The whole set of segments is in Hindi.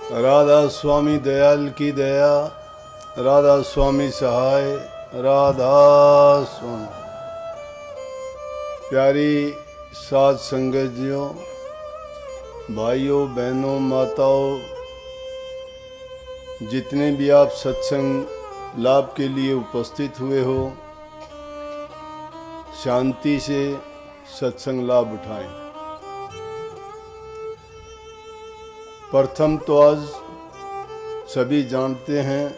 राधा स्वामी दयाल की दया, राधा स्वामी सहाय, राधा स्वामी। प्यारी साध संगतियों, भाइयों बहनों माताओं, जितने भी आप सत्संग लाभ के लिए उपस्थित हुए हो, शांति से सत्संग लाभ उठाएं। प्रथम तो आज सभी जानते हैं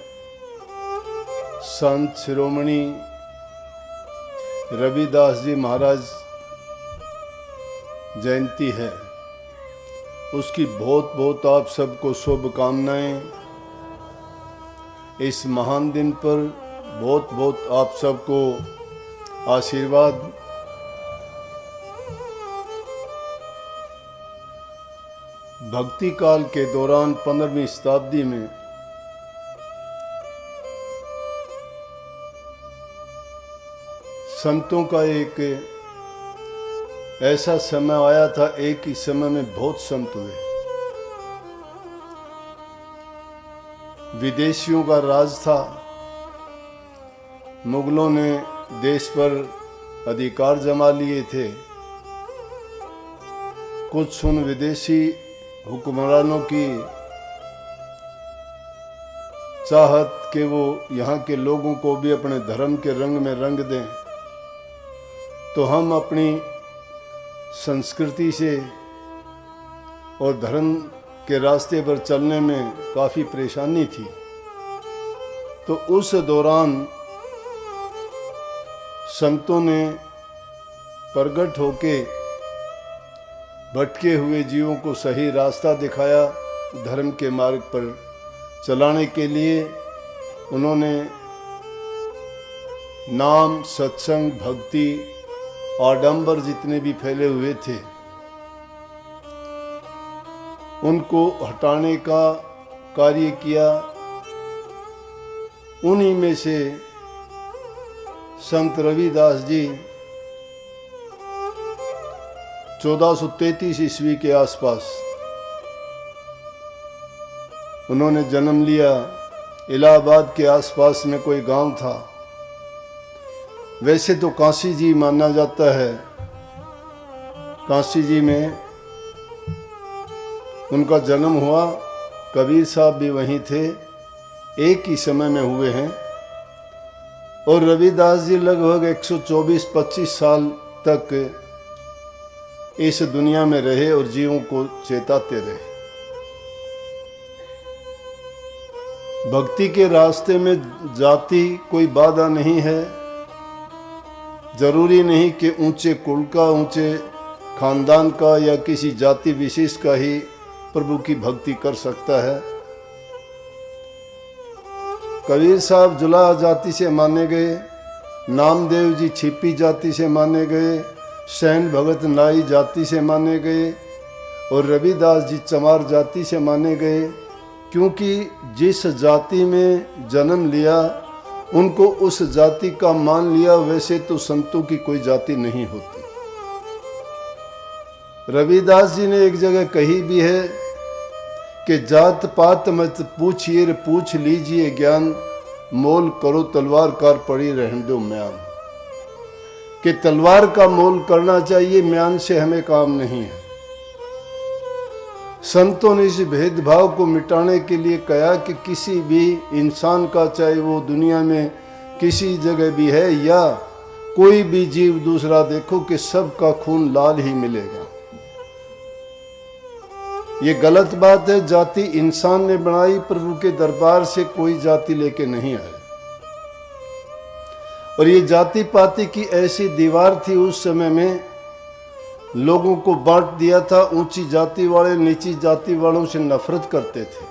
संत शिरोमणि रविदास जी महाराज जयंती है। उसकी बहुत बहुत आप सबको शुभकामनाएं। इस महान दिन पर बहुत बहुत आप सबको आशीर्वाद। भक्ति काल के दौरान 15वीं शताब्दी में संतों का एक ऐसा समय आया था, एक ही समय में बहुत संत हुए। विदेशियों का राज था, मुगलों ने देश पर अधिकार जमा लिए थे। कुछ उन विदेशी हुक्मरानों की चाहत कि वो यहाँ के लोगों को भी अपने धर्म के रंग में रंग दें, तो हम अपनी संस्कृति से और धर्म के रास्ते पर चलने में काफ़ी परेशानी थी। तो उस दौरान संतों ने प्रगट होके भटके हुए जीवों को सही रास्ता दिखाया। धर्म के मार्ग पर चलाने के लिए उन्होंने नाम, सत्संग, भक्ति, आडंबर जितने भी फैले हुए थे उनको हटाने का कार्य किया। उन्हीं में से संत रविदास जी 1433 ईस्वी के आसपास उन्होंने जन्म लिया। इलाहाबाद के आसपास में कोई गांव था। वैसे तो काशी जी माना जाता है, काशी जी में उनका जन्म हुआ। कबीर साहब भी वहीं थे, एक ही समय में हुए हैं। और रविदास जी लगभग 124-25 साल तक इस दुनिया में रहे और जीवों को चेताते रहे। भक्ति के रास्ते में जाति कोई बाधा नहीं है। जरूरी नहीं कि ऊंचे कुल का, ऊंचे खानदान का या किसी जाति विशेष का ही प्रभु की भक्ति कर सकता है। कबीर साहब जुलाहा जाति से माने गए, नामदेव जी छिपी जाति से माने गए, सैन भगत नाई जाति से माने गए और रविदास जी चमार जाति से माने गए। क्योंकि जिस जाति में जन्म लिया उनको उस जाति का मान लिया। वैसे तो संतों की कोई जाति नहीं होती। रविदास जी ने एक जगह कही भी है कि जात पात मत पूछिए, पूछ लीजिए ज्ञान, मोल करो तलवार कार पड़ी रहने दो म्यान। कि तलवार का मोल करना चाहिए, म्यान से हमें काम नहीं है। संतों ने इस भेदभाव को मिटाने के लिए कहा कि किसी भी इंसान का, चाहे वो दुनिया में किसी जगह भी है या कोई भी जीव दूसरा, देखो कि सबका खून लाल ही मिलेगा। ये गलत बात है। जाति इंसान ने बनाई, प्रभु के दरबार से कोई जाति लेके नहीं आए। और ये जाति पाति की ऐसी दीवार थी उस समय में, लोगों को बांट दिया था। ऊंची जाति वाले नीची जाति वालों से नफरत करते थे।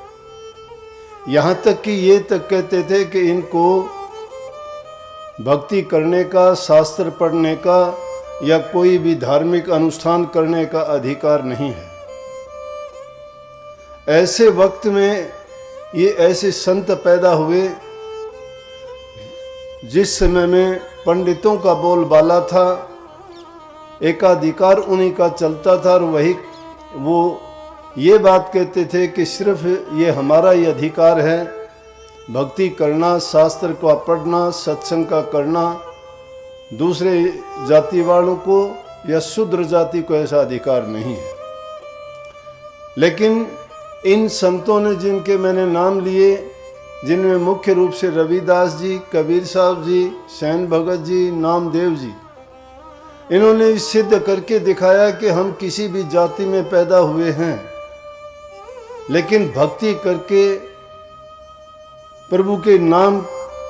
यहाँ तक कि ये तक कहते थे कि इनको भक्ति करने का, शास्त्र पढ़ने का या कोई भी धार्मिक अनुष्ठान करने का अधिकार नहीं है। ऐसे वक्त में ये ऐसे संत पैदा हुए जिस समय में पंडितों का बोलबाला था, एकाधिकार उन्हीं का चलता था और वही वो ये बात कहते थे कि सिर्फ ये हमारा ही अधिकार है, भक्ति करना, शास्त्र का पढ़ना, सत्संग का करना, दूसरे जाति वालों को या शूद्र जाति को ऐसा अधिकार नहीं है। लेकिन इन संतों ने जिनके मैंने नाम लिए, जिनमें मुख्य रूप से रविदास जी, कबीर साहब जी, सैन भगत जी, नामदेव जी, इन्होंने सिद्ध करके दिखाया कि हम किसी भी जाति में पैदा हुए हैं, लेकिन भक्ति करके, प्रभु के नाम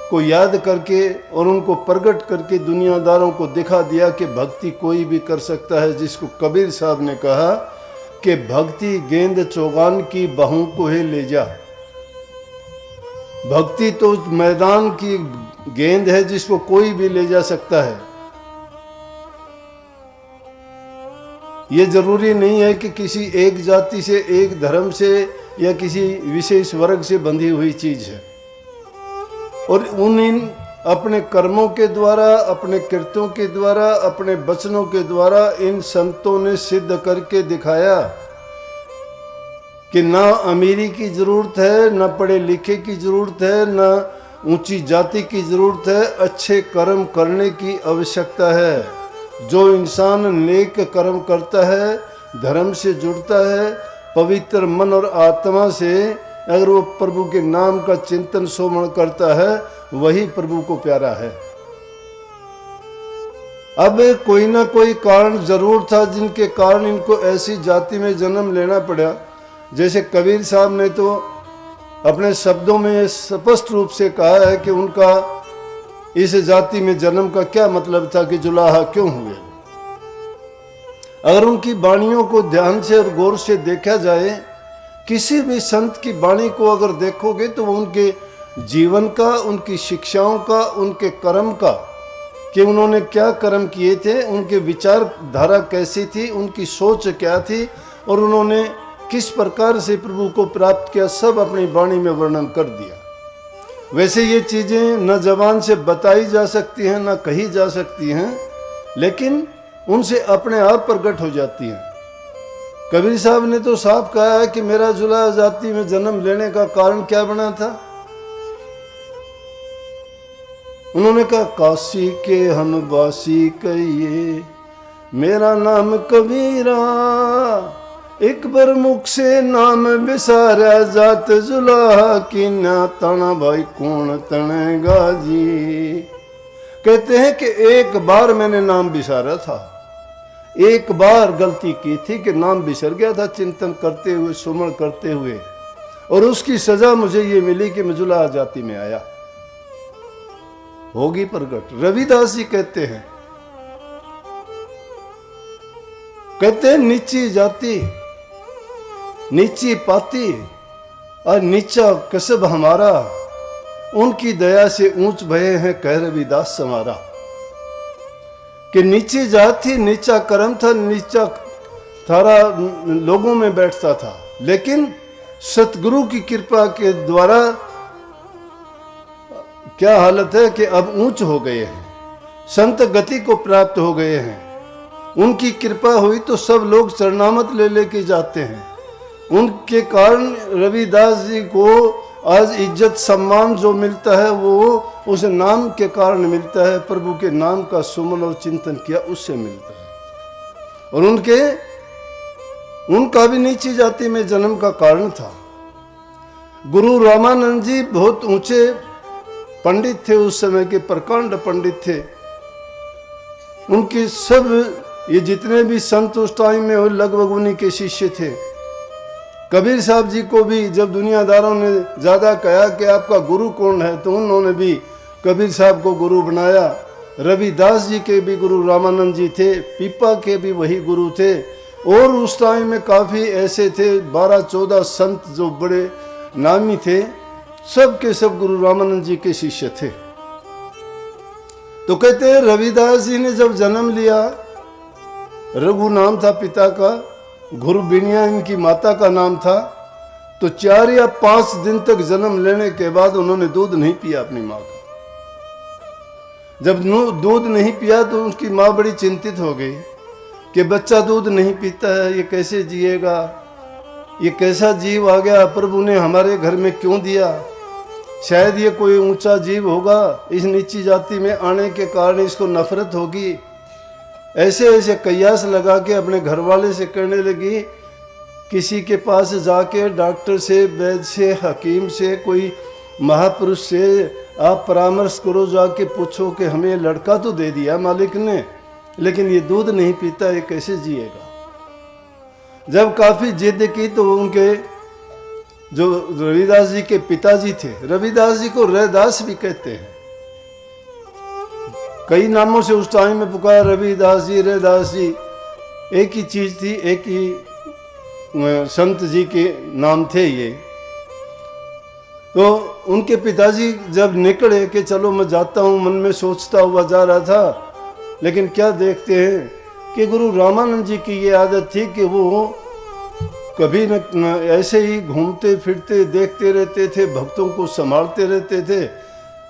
को याद करके और उनको प्रकट करके दुनियादारों को दिखा दिया कि भक्ति कोई भी कर सकता है। जिसको कबीर साहब ने कहा कि भक्ति गेंद चौगान की बहू को ही ले जा। भक्ति तो मैदान की गेंद है जिसको कोई भी ले जा सकता है। ये जरूरी नहीं है कि किसी एक जाति से, एक धर्म से या किसी विशेष वर्ग से बंधी हुई चीज है। और इन अपने कर्मों के द्वारा, अपने कृत्यों के द्वारा, अपने वचनों के द्वारा इन संतों ने सिद्ध करके दिखाया कि ना अमीरी की जरूरत है, ना पढ़े लिखे की जरूरत है, ना ऊंची जाति की जरूरत है, अच्छे कर्म करने की आवश्यकता है। जो इंसान नेक कर्म करता है, धर्म से जुड़ता है, पवित्र मन और आत्मा से अगर वो प्रभु के नाम का चिंतन सुमरण करता है, वही प्रभु को प्यारा है। अब कोई ना कोई कारण जरूर था जिनके कारण इनको ऐसी जाति में जन्म लेना पड़ा। जैसे कबीर साहब ने तो अपने शब्दों में स्पष्ट रूप से कहा है कि उनका इस जाति में जन्म का क्या मतलब था, कि जुलाहा क्यों हुए। अगर उनकी वाणियों को ध्यान से और गौर से देखा जाए, किसी भी संत की वाणी को अगर देखोगे तो उनके जीवन का, उनकी शिक्षाओं का, उनके कर्म का, कि उन्होंने क्या कर्म किए थे, उनके विचारधारा कैसी थी, उनकी सोच क्या थी और उन्होंने किस प्रकार से प्रभु को प्राप्त किया, सब अपनी वाणी में वर्णन कर दिया। वैसे ये चीजें न जबान से बताई जा सकती हैं, न कही जा सकती हैं, लेकिन उनसे अपने आप प्रकट हो जाती हैं। कबीर साहब ने तो साफ कहा है कि मेरा जुलाहा जाति में जन्म लेने का कारण क्या बना था। उन्होंने कहा, काशी के हम वासी कहिए, मेरा नाम कबीरा, एक बार मुख से नाम विसारा, जात जुलाहा की ना तना, भाई कौन तनेगा जी। कहते हैं कि एक बार मैंने नाम विसारा था, एक बार गलती की थी कि नाम बिसर गया था चिंतन करते हुए, सुमरण करते हुए, और उसकी सजा मुझे ये मिली कि मैं जुलाहा जाति में आया। होगी प्रकट। रविदास जी कहते हैं नीची जाति, नीची पाती और नीचा कसब हमारा, उनकी दया से ऊंच भये हैं कह रविदास समारा। कि नीची जात थी, नीचा कर्म था, नीचा थारा लोगों में बैठता था, लेकिन सतगुरु की कृपा के द्वारा क्या हालत है कि अब ऊंच हो गए हैं, संत गति को प्राप्त हो गए हैं। उनकी कृपा हुई तो सब लोग चरणामत ले लेके जाते हैं। उनके कारण रविदास जी को आज इज्जत सम्मान जो मिलता है वो उस नाम के कारण मिलता है, प्रभु के नाम का सुमन और चिंतन किया उससे मिलता है। और उनका भी नीची जाति में जन्म का कारण था। गुरु रामानंद जी बहुत ऊंचे पंडित थे, उस समय के प्रकांड पंडित थे। उनके सब ये जितने भी संत उस टाइम में हुए लगभग उन्हीं के शिष्य थे। कबीर साहब जी को भी जब दुनियादारों ने ज्यादा कहा कि आपका गुरु कौन है, तो उन्होंने भी कबीर साहब को गुरु बनाया। रविदास जी के भी गुरु रामानंद जी थे, पीपा के भी वही गुरु थे। और उस टाइम में काफी ऐसे थे 12-14 संत जो बड़े नामी थे, सब के सब गुरु रामानंद जी के शिष्य थे। तो कहते हैं रविदास जी ने जब जन्म लिया, रघु नाम था पिता का, गुरुबिनिया इनकी माता का नाम था, तो 4 या 5 दिन तक जन्म लेने के बाद उन्होंने दूध नहीं पिया अपनी माँ का। जब दूध नहीं पिया तो उसकी माँ बड़ी चिंतित हो गई कि बच्चा दूध नहीं पीता है, ये कैसे जिएगा। ये कैसा जीव आ गया, प्रभु ने हमारे घर में क्यों दिया। शायद ये कोई ऊंचा जीव होगा, इस नीची जाति में आने के कारण इसको नफरत होगी। ऐसे ऐसे कयास लगा के अपने घर वाले से कहने लगी, किसी के पास जाके डॉक्टर से, वैद्य से, हकीम से, कोई महापुरुष से आप परामर्श करो, जाके पूछो कि हमें लड़का तो दे दिया मालिक ने, लेकिन ये दूध नहीं पीता, ये कैसे जिएगा। जब काफ़ी जिद की तो उनके जो रविदास जी के पिताजी थे, रविदास जी को रैदास भी कहते हैं, कई नामों से उस टाइम में पुकारा, रविदास जी, रैदास जी, एक ही चीज़ थी, एक ही संत जी के नाम थे ये। तो उनके पिताजी जब निकले कि चलो मैं जाता हूँ, मन में सोचता हुआ जा रहा था, लेकिन क्या देखते हैं कि गुरु रामानंद जी की ये आदत थी कि वो कभी न ऐसे ही घूमते फिरते देखते रहते थे, भक्तों को संभालते रहते थे,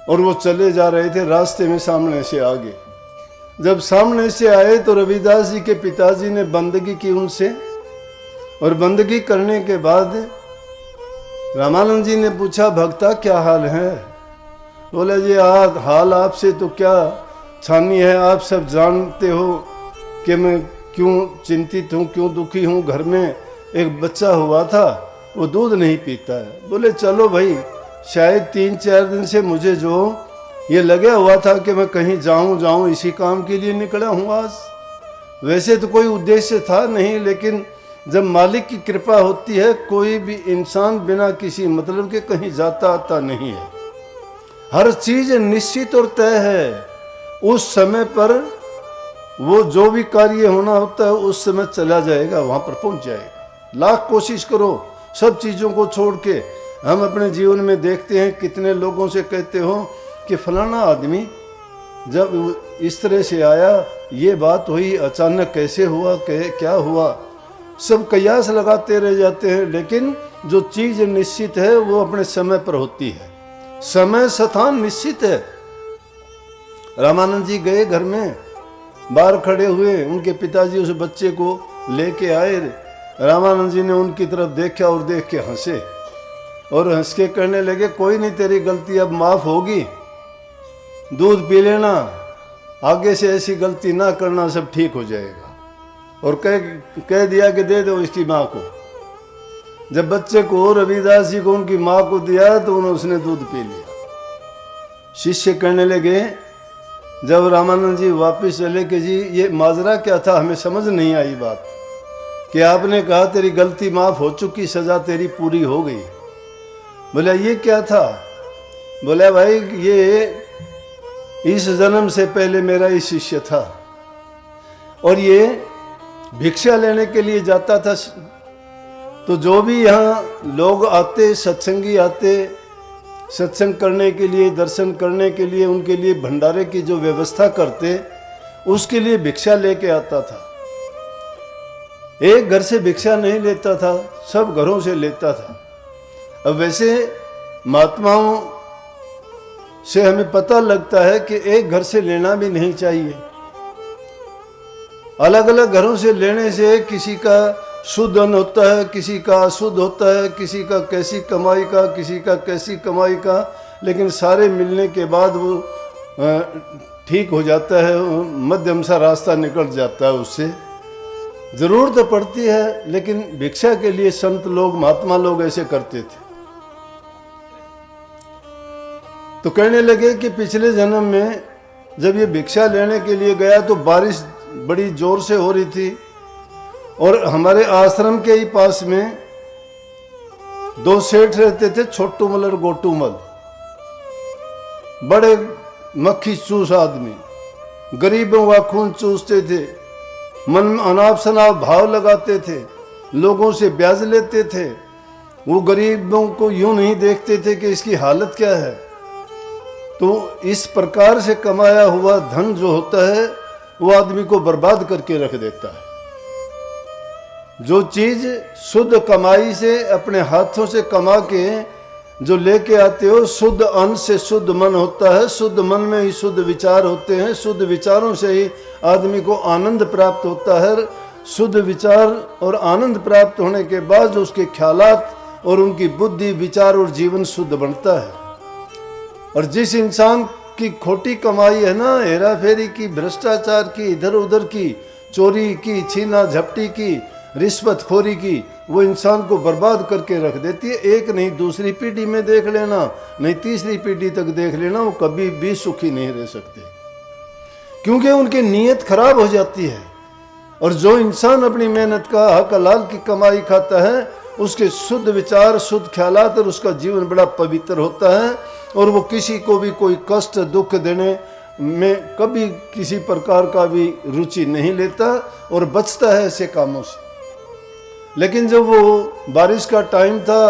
और वो चले जा रहे थे रास्ते में सामने से आगे। जब सामने से आए तो रविदास जी के पिताजी ने बंदगी की उनसे, और बंदगी करने के बाद रामानंद जी ने पूछा, भक्ता क्या हाल है। बोला जी हाल आपसे तो क्या छानी है, आप सब जानते हो कि मैं क्यों चिंतित हूँ, क्यों दुखी हूँ। घर में एक बच्चा हुआ था, वो दूध नहीं पीता है। बोले चलो भाई, शायद 3-4 दिन से मुझे जो ये लगा हुआ था कि मैं कहीं जाऊं, इसी काम के लिए निकला हूँ आज। वैसे तो कोई उद्देश्य था नहीं, लेकिन जब मालिक की कृपा होती है, कोई भी इंसान बिना किसी मतलब के कहीं जाता आता नहीं है। हर चीज निश्चित और तय है। उस समय पर वो जो भी कार्य होना होता है उस समय चला जाएगा, वहां पर पहुंच जाएगा। लाख कोशिश करो सब चीजों को छोड़ के। हम अपने जीवन में देखते हैं कितने लोगों से कहते हो कि फलाना आदमी जब इस तरह से आया, ये बात हुई, अचानक कैसे हुआ, क्या हुआ, सब कयास लगाते रह जाते हैं। लेकिन जो चीज निश्चित है वो अपने समय पर होती है। समय स्थान निश्चित है। रामानंद जी गए घर में, बाहर खड़े हुए, उनके पिताजी उस बच्चे को लेके आए। रामानंद जी ने उनकी तरफ देखा और देख के हंसे, और हंस के कहने लगे, कोई नहीं, तेरी गलती अब माफ होगी, दूध पी लेना, आगे से ऐसी गलती ना करना, सब ठीक हो जाएगा। और कह दिया कि दे दो इसकी माँ को। जब बच्चे को, रविदास जी को उनकी माँ को दिया तो उसने दूध पी लिया। शिष्य कहने लगे, जब रामानंद जी वापस चले कि जी ये माजरा क्या था, हमें समझ नहीं आई बात, कि आपने कहा तेरी गलती माफ हो चुकी, सजा तेरी पूरी हो गई। बोला ये क्या था। बोला भाई ये इस जन्म से पहले मेरा ही शिष्य था, और ये भिक्षा लेने के लिए जाता था। तो जो भी यहाँ लोग आते, सत्संगी आते, सत्संग करने के लिए, दर्शन करने के लिए, उनके लिए भंडारे की जो व्यवस्था करते, उसके लिए भिक्षा लेके आता था। एक घर से भिक्षा नहीं लेता था, सब घरों से लेता था। अब वैसे महात्माओं से हमें पता लगता है कि एक घर से लेना भी नहीं चाहिए। अलग अलग घरों से लेने से किसी का शुद्ध अन्न होता है, किसी का अशुद्ध होता है, किसी का कैसी कमाई का, किसी का कैसी कमाई का, लेकिन सारे मिलने के बाद वो ठीक हो जाता है, मध्यम सा रास्ता निकल जाता है उससे। जरूरत पड़ती है, लेकिन भिक्षा के लिए संत लोग, महात्मा लोग ऐसे करते थे। तो कहने लगे कि पिछले जन्म में जब ये भिक्षा लेने के लिए गया तो बारिश बड़ी जोर से हो रही थी, और हमारे आश्रम के ही पास में 2 सेठ रहते थे, छोटूमल और गोटूमल, बड़े मक्खी चूस आदमी, गरीबों का खून चूसते थे, मन में अनाप शनाप भाव लगाते थे, लोगों से ब्याज लेते थे। वो गरीबों को यूं नहीं देखते थे कि इसकी हालत क्या है। तो इस प्रकार से कमाया हुआ धन जो होता है वो आदमी को बर्बाद करके रख देता है। जो चीज शुद्ध कमाई से, अपने हाथों से कमा के जो लेके आते हो, शुद्ध अन्न से शुद्ध मन होता है, शुद्ध मन में ही शुद्ध विचार होते हैं, शुद्ध विचारों से ही आदमी को आनंद प्राप्त होता है, शुद्ध विचार और आनंद प्राप्त होने के बाद जो उसके ख्यालात और उनकी बुद्धि, विचार और जीवन शुद्ध बनता है। और जिस इंसान की खोटी कमाई है ना, हेरा फेरी की, भ्रष्टाचार की, इधर उधर की, चोरी की, छीना झपटी की, रिश्वतखोरी की, वो इंसान को बर्बाद करके रख देती है। एक नहीं दूसरी पीढ़ी में देख लेना, नहीं तीसरी पीढ़ी तक देख लेना, वो कभी भी सुखी नहीं रह सकते, क्योंकि उनकी नीयत खराब हो जाती है। और जो इंसान अपनी मेहनत का हक हलाल की कमाई खाता है, उसके शुद्ध विचार, शुद्ध ख्यालात और उसका जीवन बड़ा पवित्र होता है, और वो किसी को भी कोई कष्ट दुख देने में कभी किसी प्रकार का भी रुचि नहीं लेता और बचता है ऐसे कामों से। लेकिन जब वो बारिश का टाइम था,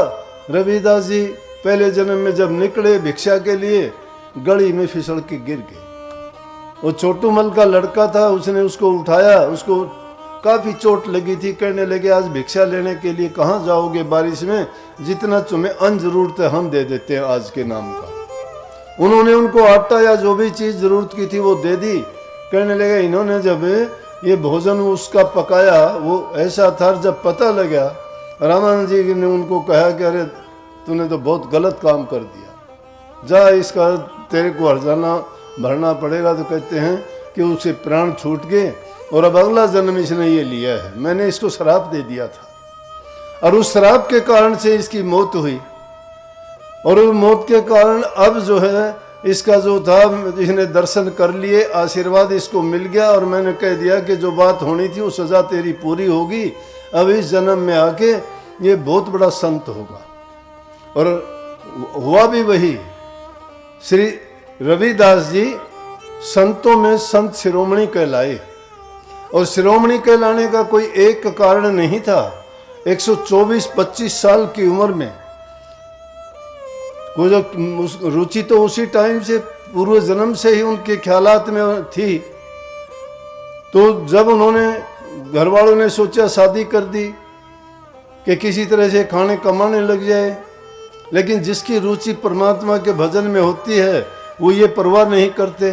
रविदास जी पहले जन्म में जब निकले भिक्षा के लिए, गली में फिसल के गिर गए। वो छोटू मल का लड़का था, उसने उसको उठाया, उसको काफ़ी चोट लगी थी। कहने लगे आज भिक्षा लेने के लिए कहाँ जाओगे बारिश में, जितना तुम्हें अन्न जरूरत है हम दे देते हैं आज के नाम का। उन्होंने उनको आटा या जो भी चीज़ जरूरत की थी वो दे दी। कहने लगे इन्होंने जब ये भोजन उसका पकाया वो ऐसा था, जब पता लगा रामानंद जी ने उनको कहा कि अरे तूने तो बहुत गलत काम कर दिया, जा इसका तेरे को हर्जाना भरना पड़ेगा। तो कहते हैं कि उसके प्राण छूट गए और अब अगला जन्म इसने ये लिया है, मैंने इसको श्राप दे दिया था, और उस श्राप के कारण से इसकी मौत हुई। और उस मौत के कारण अब जो है इसका जो था, इसने दर्शन कर लिए, आशीर्वाद इसको मिल गया, और मैंने कह दिया कि जो बात होनी थी वो सज़ा तेरी पूरी होगी, अब इस जन्म में आके ये बहुत बड़ा संत होगा। और हुआ भी वही। श्री रविदास जी संतों में संत शिरोमणि कहलाए, और शिरोमणि कहलाने का कोई एक कारण नहीं था। 124-25 साल की उम्र में वो जो रुचि तो उसी टाइम से पूर्व जन्म से ही उनके ख्यालात में थी। तो जब उन्होंने घर वालों ने सोचा शादी कर दी कि किसी तरह से खाने कमाने लग जाए, लेकिन जिसकी रुचि परमात्मा के भजन में होती है वो ये परवाह नहीं करते।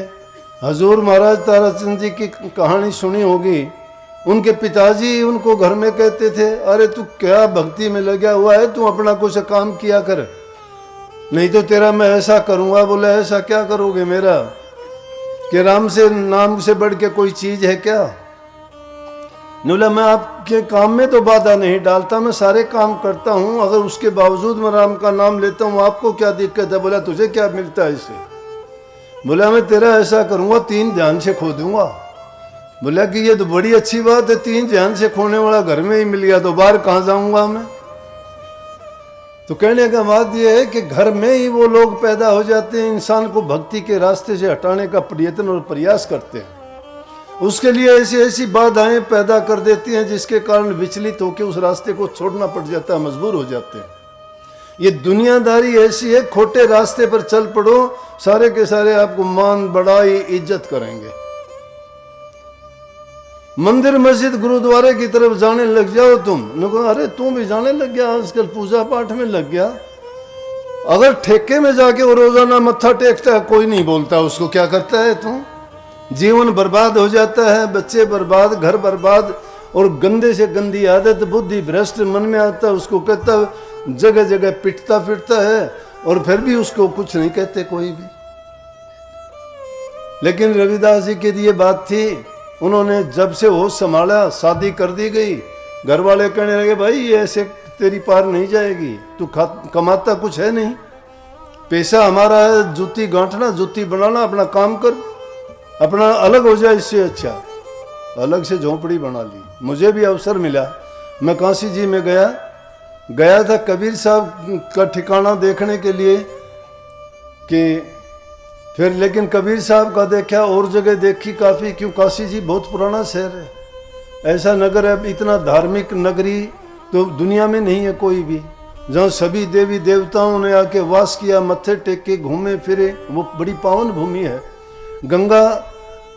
हजूर महाराज ताराचंद जी की कहानी सुनी होगी। उनके पिताजी उनको घर में कहते थे, अरे तू क्या भक्ति में लगा हुआ है, तू अपना कुछ काम किया कर, नहीं तो तेरा मैं ऐसा करूँगा। बोला ऐसा क्या करोगे मेरा, कि राम से नाम से बढ़ के कोई चीज़ है क्या। बोला मैं आपके काम में तो बाधा नहीं डालता, मैं सारे काम करता हूँ, अगर उसके बावजूद मैं राम का नाम लेता हूँ आपको क्या दिक्कत है। बोला तुझे क्या मिलता है इससे। बोला मैं तेरा ऐसा करूँगा 3 ध्यान से खो दूंगा। बोला कि ये तो बड़ी अच्छी बात है, 3 ध्यान से खोने वाला घर में ही मिल गया तो बाहर कहाँ जाऊँगा मैं। तो कहने का बात यह है कि घर में ही वो लोग पैदा हो जाते हैं, इंसान को भक्ति के रास्ते से हटाने का प्रयत्न और प्रयास करते हैं। उसके लिए ऐसी ऐसी बाधाएं पैदा कर देती हैं जिसके कारण विचलित होकर उस रास्ते को छोड़ना पड़ जाता है, मजबूर हो जाते हैं। ये दुनियादारी ऐसी है, खोटे रास्ते पर चल पड़ो, सारे के सारे आपको मान बढ़ाई इज्जत करेंगे। मंदिर मस्जिद गुरुद्वारे की तरफ जाने लग जाओ तुम, कहा अरे तू भी जाने लग गया, आजकल पूजा पाठ में लग गया। अगर ठेके में जाके वो रोजाना मत्था टेकता है कोई नहीं बोलता उसको, क्या करता है तू। जीवन बर्बाद हो जाता है, बच्चे बर्बाद, घर बर्बाद, और गंदे से गंदी आदत, बुद्धि भ्रष्ट मन में आता है, उसको कहता जगह जगह पिटता फिरता है, और फिर भी उसको कुछ नहीं कहते कोई भी। लेकिन रविदास जी के लिए बात थी, उन्होंने जब से होश संभाला शादी कर दी गई। घर वाले कहने लगे भाई ये ऐसे तेरी पार नहीं जाएगी, तू कमाता कुछ है नहीं, पैसा हमारा है, जूती गांठना जुत्ती बनाना, अपना काम कर, अपना अलग हो जाए, इससे अच्छा। अलग से झोंपड़ी बना ली। मुझे भी अवसर मिला, मैं काशी जी में गया था कबीर साहब का ठिकाना देखने के लिए, कि फिर लेकिन कबीर साहब का देखा और जगह देखी काफ़ी, क्यों काशी जी बहुत पुराना शहर है, ऐसा नगर है, इतना धार्मिक नगरी तो दुनिया में नहीं है कोई भी, जहाँ सभी देवी देवताओं ने आके वास किया, मत्थे टेक के घूमे फिरे। वो बड़ी पावन भूमि है, गंगा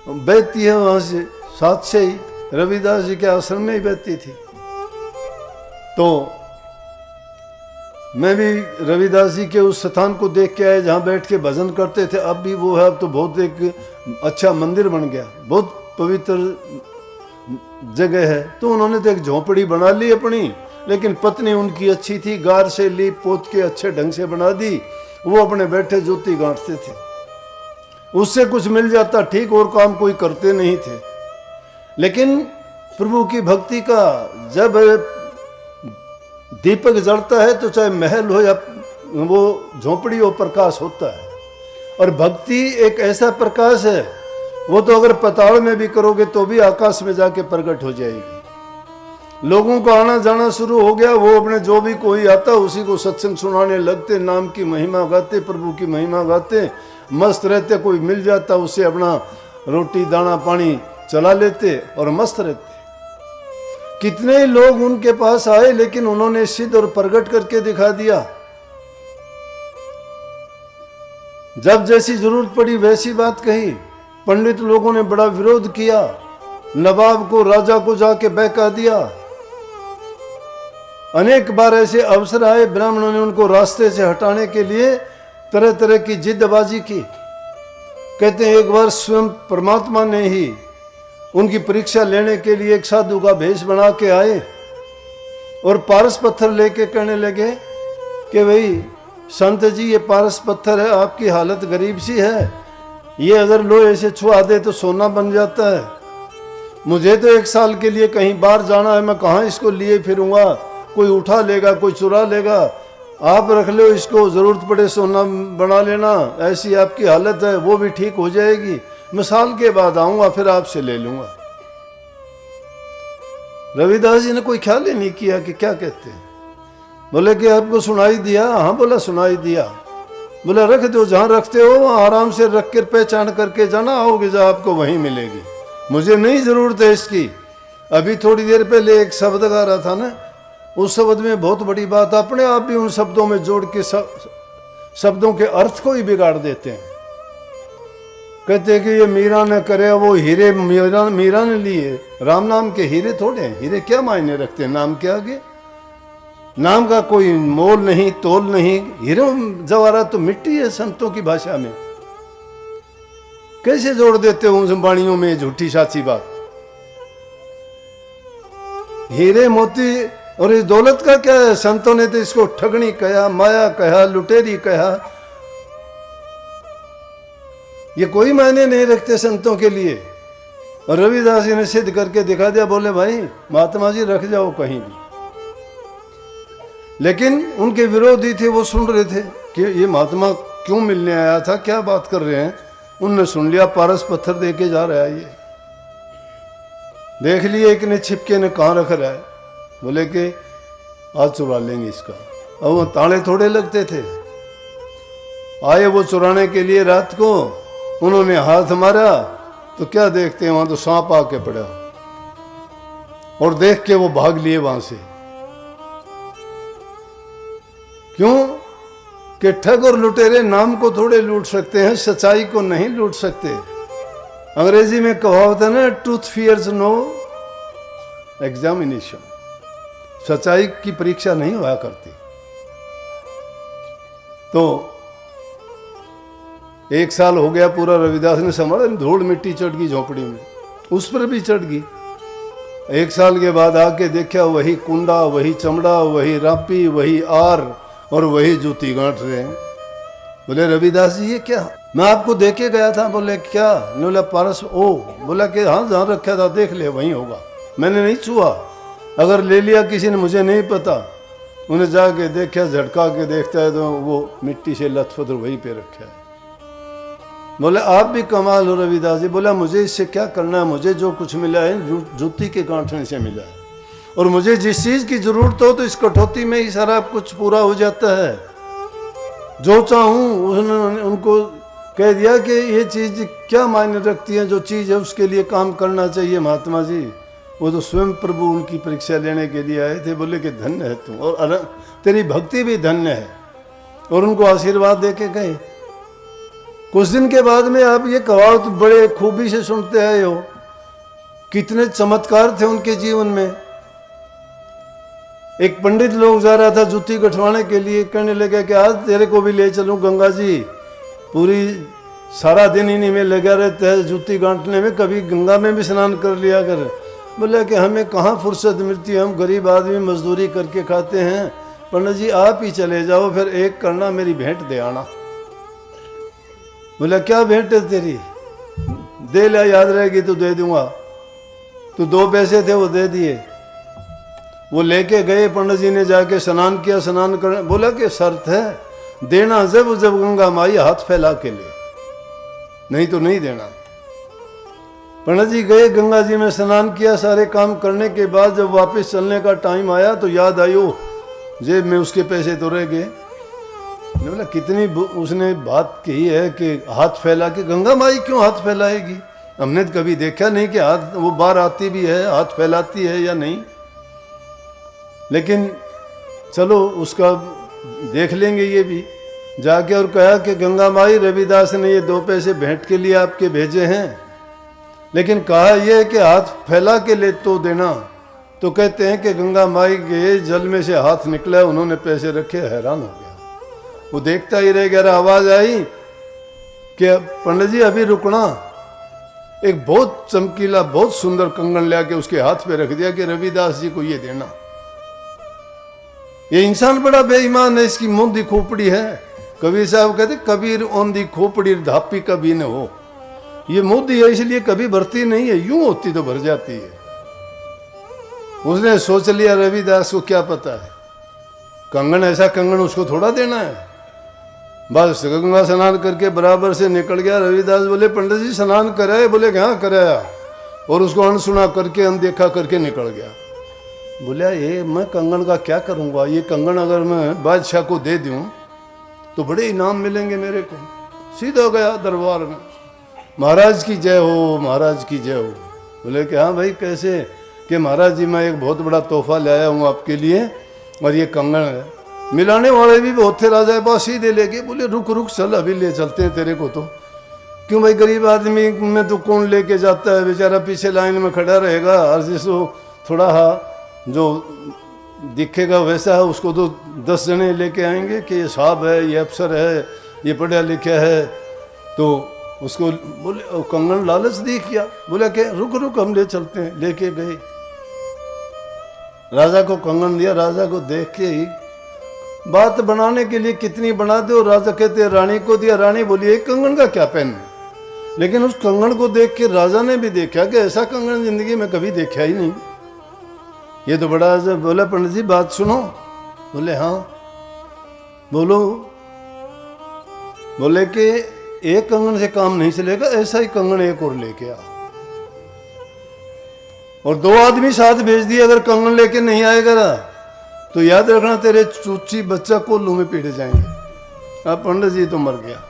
बहती है वहाँ से, साथ से ही रविदास जी के आश्रम में ही बहती थी। तो मैं भी रविदास जी के उस स्थान को देख के आया जहाँ बैठ के भजन करते थे, अब भी वो है, अब तो बहुत एक अच्छा मंदिर बन गया, बहुत पवित्र जगह है, तो उन्होंने तो एक झोपड़ी बना ली अपनी, लेकिन पत्नी उनकी अच्छी थी, गार से लीप पोत के अच्छे ढंग से बना दी। वो अपने बैठे ज्योति गांठते थे, उससे कुछ मिल जाता ठीक, और काम कोई करते नहीं थे। लेकिन प्रभु की भक्ति का जब दीपक जलता है तो चाहे महल हो या वो झोपड़ी हो, प्रकाश होता है। और भक्ति एक ऐसा प्रकाश है, वो तो अगर पाताल में भी करोगे तो भी आकाश में जाके प्रकट हो जाएगी। लोगों को आना जाना शुरू हो गया, वो अपने जो भी कोई आता उसी को सत्संग सुनाने लगते, नाम की महिमा गाते, प्रभु की महिमा गाते, मस्त रहते। कोई मिल जाता उससे अपना रोटी दाना पानी चला लेते और मस्त रहते। कितने ही लोग उनके पास आए, लेकिन उन्होंने सिद्ध और प्रकट करके दिखा दिया। जब जैसी जरूरत पड़ी वैसी बात कही। पंडित लोगों ने बड़ा विरोध किया, नवाब को राजा को जाके बहका दिया। अनेक बार ऐसे अवसर आए, ब्राह्मणों ने उनको रास्ते से हटाने के लिए तरह तरह की जिद्दबाजी की। कहते हैं एक बार स्वयं परमात्मा ने ही उनकी परीक्षा लेने के लिए एक साधु का भेष बना के आए और पारस पत्थर लेके कहने लगे कि भाई संत जी, ये पारस पत्थर है, आपकी हालत गरीब सी है, ये अगर लोहे से छुआ दे तो सोना बन जाता है। मुझे तो 1 साल के लिए कहीं बाहर जाना है, मैं कहाँ इसको लिए फिरूंगा, कोई उठा लेगा, कोई चुरा लेगा। आप रख लो इसको, जरूरत पड़े सोना बना लेना, ऐसी आपकी हालत है, वो भी ठीक हो जाएगी। मैं साल के बाद आऊंगा, फिर आपसे ले लूंगा। रविदास जी ने कोई ख्याल ही नहीं किया कि क्या कहते हैं। बोले कि आपको सुनाई दिया? हाँ बोला सुनाई दिया। बोला रख दो, जहां रखते हो वहां आराम से रख कर पहचान करके जाना, आओगे जहां आपको वहीं मिलेगी, मुझे नहीं जरूरत है इसकी। अभी थोड़ी देर पहले एक शब्द गा रहा था ना, उस शब्द में बहुत बड़ी बात, अपने आप भी उन शब्दों में जोड़ के शब्दों के अर्थ को ही बिगाड़ देते हैं। कहते हैं कि ये मीरा ने करे वो हीरे, मीरा ने लिए, राम नाम के हीरे थोड़े हैं। हीरे क्या मायने रखते हैं नाम के आगे? नाम का कोई मोल नहीं, तोल नहीं। हीरे जवाहरात तो मिट्टी है संतों की भाषा में। कैसे जोड़ देते हो उन वाणियों में झूठी साची बात? हीरे मोती और इस दौलत का क्या है? संतों ने तो इसको ठगनी कहा, माया कहा, लुटेरी कहा। ये कोई मायने नहीं रखते संतों के लिए। और रविदास जी ने सिद्ध करके दिखा दिया। बोले भाई महात्मा जी रख जाओ कहीं भी। लेकिन उनके विरोधी थे, वो सुन रहे थे कि ये महात्मा क्यों मिलने आया था, क्या बात कर रहे हैं। उनने सुन लिया, पारस पत्थर दे के जा रहा है। ये देख लिए एक ने छिपके ने कहाँ रख रहा है। बोले कि आज चुरा लेंगे इसका। अब वो ताले थोड़े लगते थे। आए वो चुराने के लिए, रात को उन्होंने हाथ मारा तो क्या देखते हैं, वहां तो सांप आके पड़ा और देख के वो भाग लिए वहां से। क्यों कि ठग और लुटेरे नाम को थोड़े लूट सकते हैं, सच्चाई को नहीं लूट सकते। अंग्रेजी में कहावत है ना, ट्रूथ फियर्स नो एग्जामिनेशन। सच्चाई की परीक्षा नहीं हुआ करती। तो 1 साल हो गया पूरा, रविदास ने संभाला, धूल मिट्टी चढ़ गई झोपड़ी में, उस पर भी चढ़ गई। 1 साल के बाद आके देखा, वही कुंडा, वही चमड़ा, वही रापी, वही आर और वही जूती गांठ रहे हैं। बोले रविदास जी ये क्या? मैं आपको देके गया था। बोले क्या? बोला पारस। ओ बोला कि हाँ जहाँ रखा था देख ले वहीं होगा, मैंने नहीं छुआ। अगर ले लिया किसी ने मुझे नहीं पता। उन्हें जाके देखा, झटका के देखता है तो वो मिट्टी से लथपथ वहीं पे रखा है। बोले आप भी कमाल हो रविदास जी। बोला मुझे इससे क्या करना है, मुझे जो कुछ मिला है जूती के गांठने से मिला है, और मुझे जिस चीज़ की जरूरत हो तो इस कटौती में ही सारा कुछ पूरा हो जाता है। जो चाहूँ उसने उनको कह दिया कि ये चीज़ क्या मायने रखती है, जो चीज़ है उसके लिए काम करना चाहिए महात्मा जी। वो तो स्वयं प्रभु उनकी परीक्षा लेने के लिए आए थे। बोले कि धन्य है तुम, और तेरी भक्ति भी धन्य है। और उनको आशीर्वाद दे के गए। कुछ दिन के बाद में आप ये कहावत बड़े खूबी से सुनते आए हो, कितने चमत्कार थे उनके जीवन में। एक पंडित लोग जा रहा था जूती गठवाने के लिए, कहने लगा कि आज तेरे को भी ले चलूं गंगा जी, पूरी सारा दिन इन्हीं में लगा रहता है जूती गांठने में, कभी गंगा में भी स्नान कर लिया कर। बोला कि हमें कहाँ फुर्सत मिलती है, हम गरीब आदमी मजदूरी करके खाते हैं। पंडित जी आप ही चले जाओ, फिर एक करना मेरी भेंट दे आना। बोला क्या भेंट है तेरी? दे ला, याद रहेगी तो दे दूंगा। तो 2 पैसे थे वो दे दिए। वो लेके गए, पंडित जी ने जाके स्नान किया। स्नान कर बोला कि शर्त है देना जब गंगा माई हाथ फैला के ले, नहीं तो नहीं देना। पंडित जी गए, गंगा जी में स्नान किया, सारे काम करने के बाद जब वापस चलने का टाइम आया तो याद आई, ओ जेब में उसके पैसे तो रह गए। बोला कितनी उसने बात कही है कि हाथ फैला के, गंगा माई क्यों हाथ फैलाएगी? हमने तो कभी देखा नहीं कि हाथ वो बाहर आती भी है, हाथ फैलाती है या नहीं। लेकिन चलो उसका देख लेंगे ये भी। जाके और कहा कि गंगा माई रविदास ने ये 2 पैसे भेंट के लिए आपके भेजे हैं, लेकिन कहा यह कि हाथ फैला के ले तो देना। तो कहते हैं कि गंगा माई के जल में से हाथ निकला, उन्होंने पैसे रखे, हैरान हो गया। वो देखता ही रह गया। आवाज आई कि पंडित जी अभी रुकना। एक बहुत चमकीला बहुत सुंदर कंगन लाके उसके हाथ पे रख दिया कि रविदास जी को ये देना। ये इंसान बड़ा बेईमान है, इसकी मुंह दी खोपड़ी है। कबीर साहब कहते कबीर ओन दी खोपड़ी धापी कभी न हो। ये मोदी है इसलिए कभी भरती नहीं है, यूं होती तो भर जाती है। उसने सोच लिया रविदास को क्या पता है, कंगन ऐसा कंगन उसको थोड़ा देना है। बस गंगा स्नान करके बराबर से निकल गया। रविदास बोले पंडित जी स्नान कराए? बोले हाँ कराया। और उसको अनसुना करके अनदेखा करके निकल गया। बोला ये मैं कंगन का क्या करूँगा, ये कंगन अगर मैं बादशाह को दे दूँ तो बड़े इनाम मिलेंगे मेरे को। सीधा गया दरबार में, महाराज की जय हो, महाराज की जय हो। बोले कि हाँ भाई कैसे? कि महाराज जी मैं एक बहुत बड़ा तोहफा लाया हूँ आपके लिए, और ये कंगन है। मिलाने वाले भी बहुत थे, राजा के पास सीधे लेके। बोले रुक रुक चल, अभी ले चलते हैं तेरे को। तो क्यों भाई, गरीब आदमी में तो कौन लेके जाता है, बेचारा पीछे लाइन में खड़ा रहेगा। और जिसको थोड़ा जो दिखेगा वैसा है उसको तो 10 जने लेके आएंगे कि ये साहब है, ये अफसर है, ये पढ़ा लिखा है। तो उसको बोले कंगन लालच देख किया। बोला कि रुक रुक हम ले चलते हैं। लेके गए, राजा को कंगन दिया। राजा को देख के ही बात बनाने के लिए कितनी बना दो। राजा कहते रानी को दिया। रानी बोली एक कंगन का क्या पहन? लेकिन उस कंगन को देख के राजा ने भी देखा कि ऐसा कंगन जिंदगी में कभी देखा ही नहीं, ये तो बड़ा। बोला पंडित जी बात सुनो। बोले हाँ बोलो। बोले कि एक कंगन से काम नहीं चलेगा, ऐसा ही कंगन एक और लेके आ। और 2 आदमी साथ भेज दिए। अगर कंगन लेके नहीं आएगा तो याद रखना तेरे चूची बच्चा कोल्लू में पीड़े जाएंगे। अब पंडित जी तो मर गया।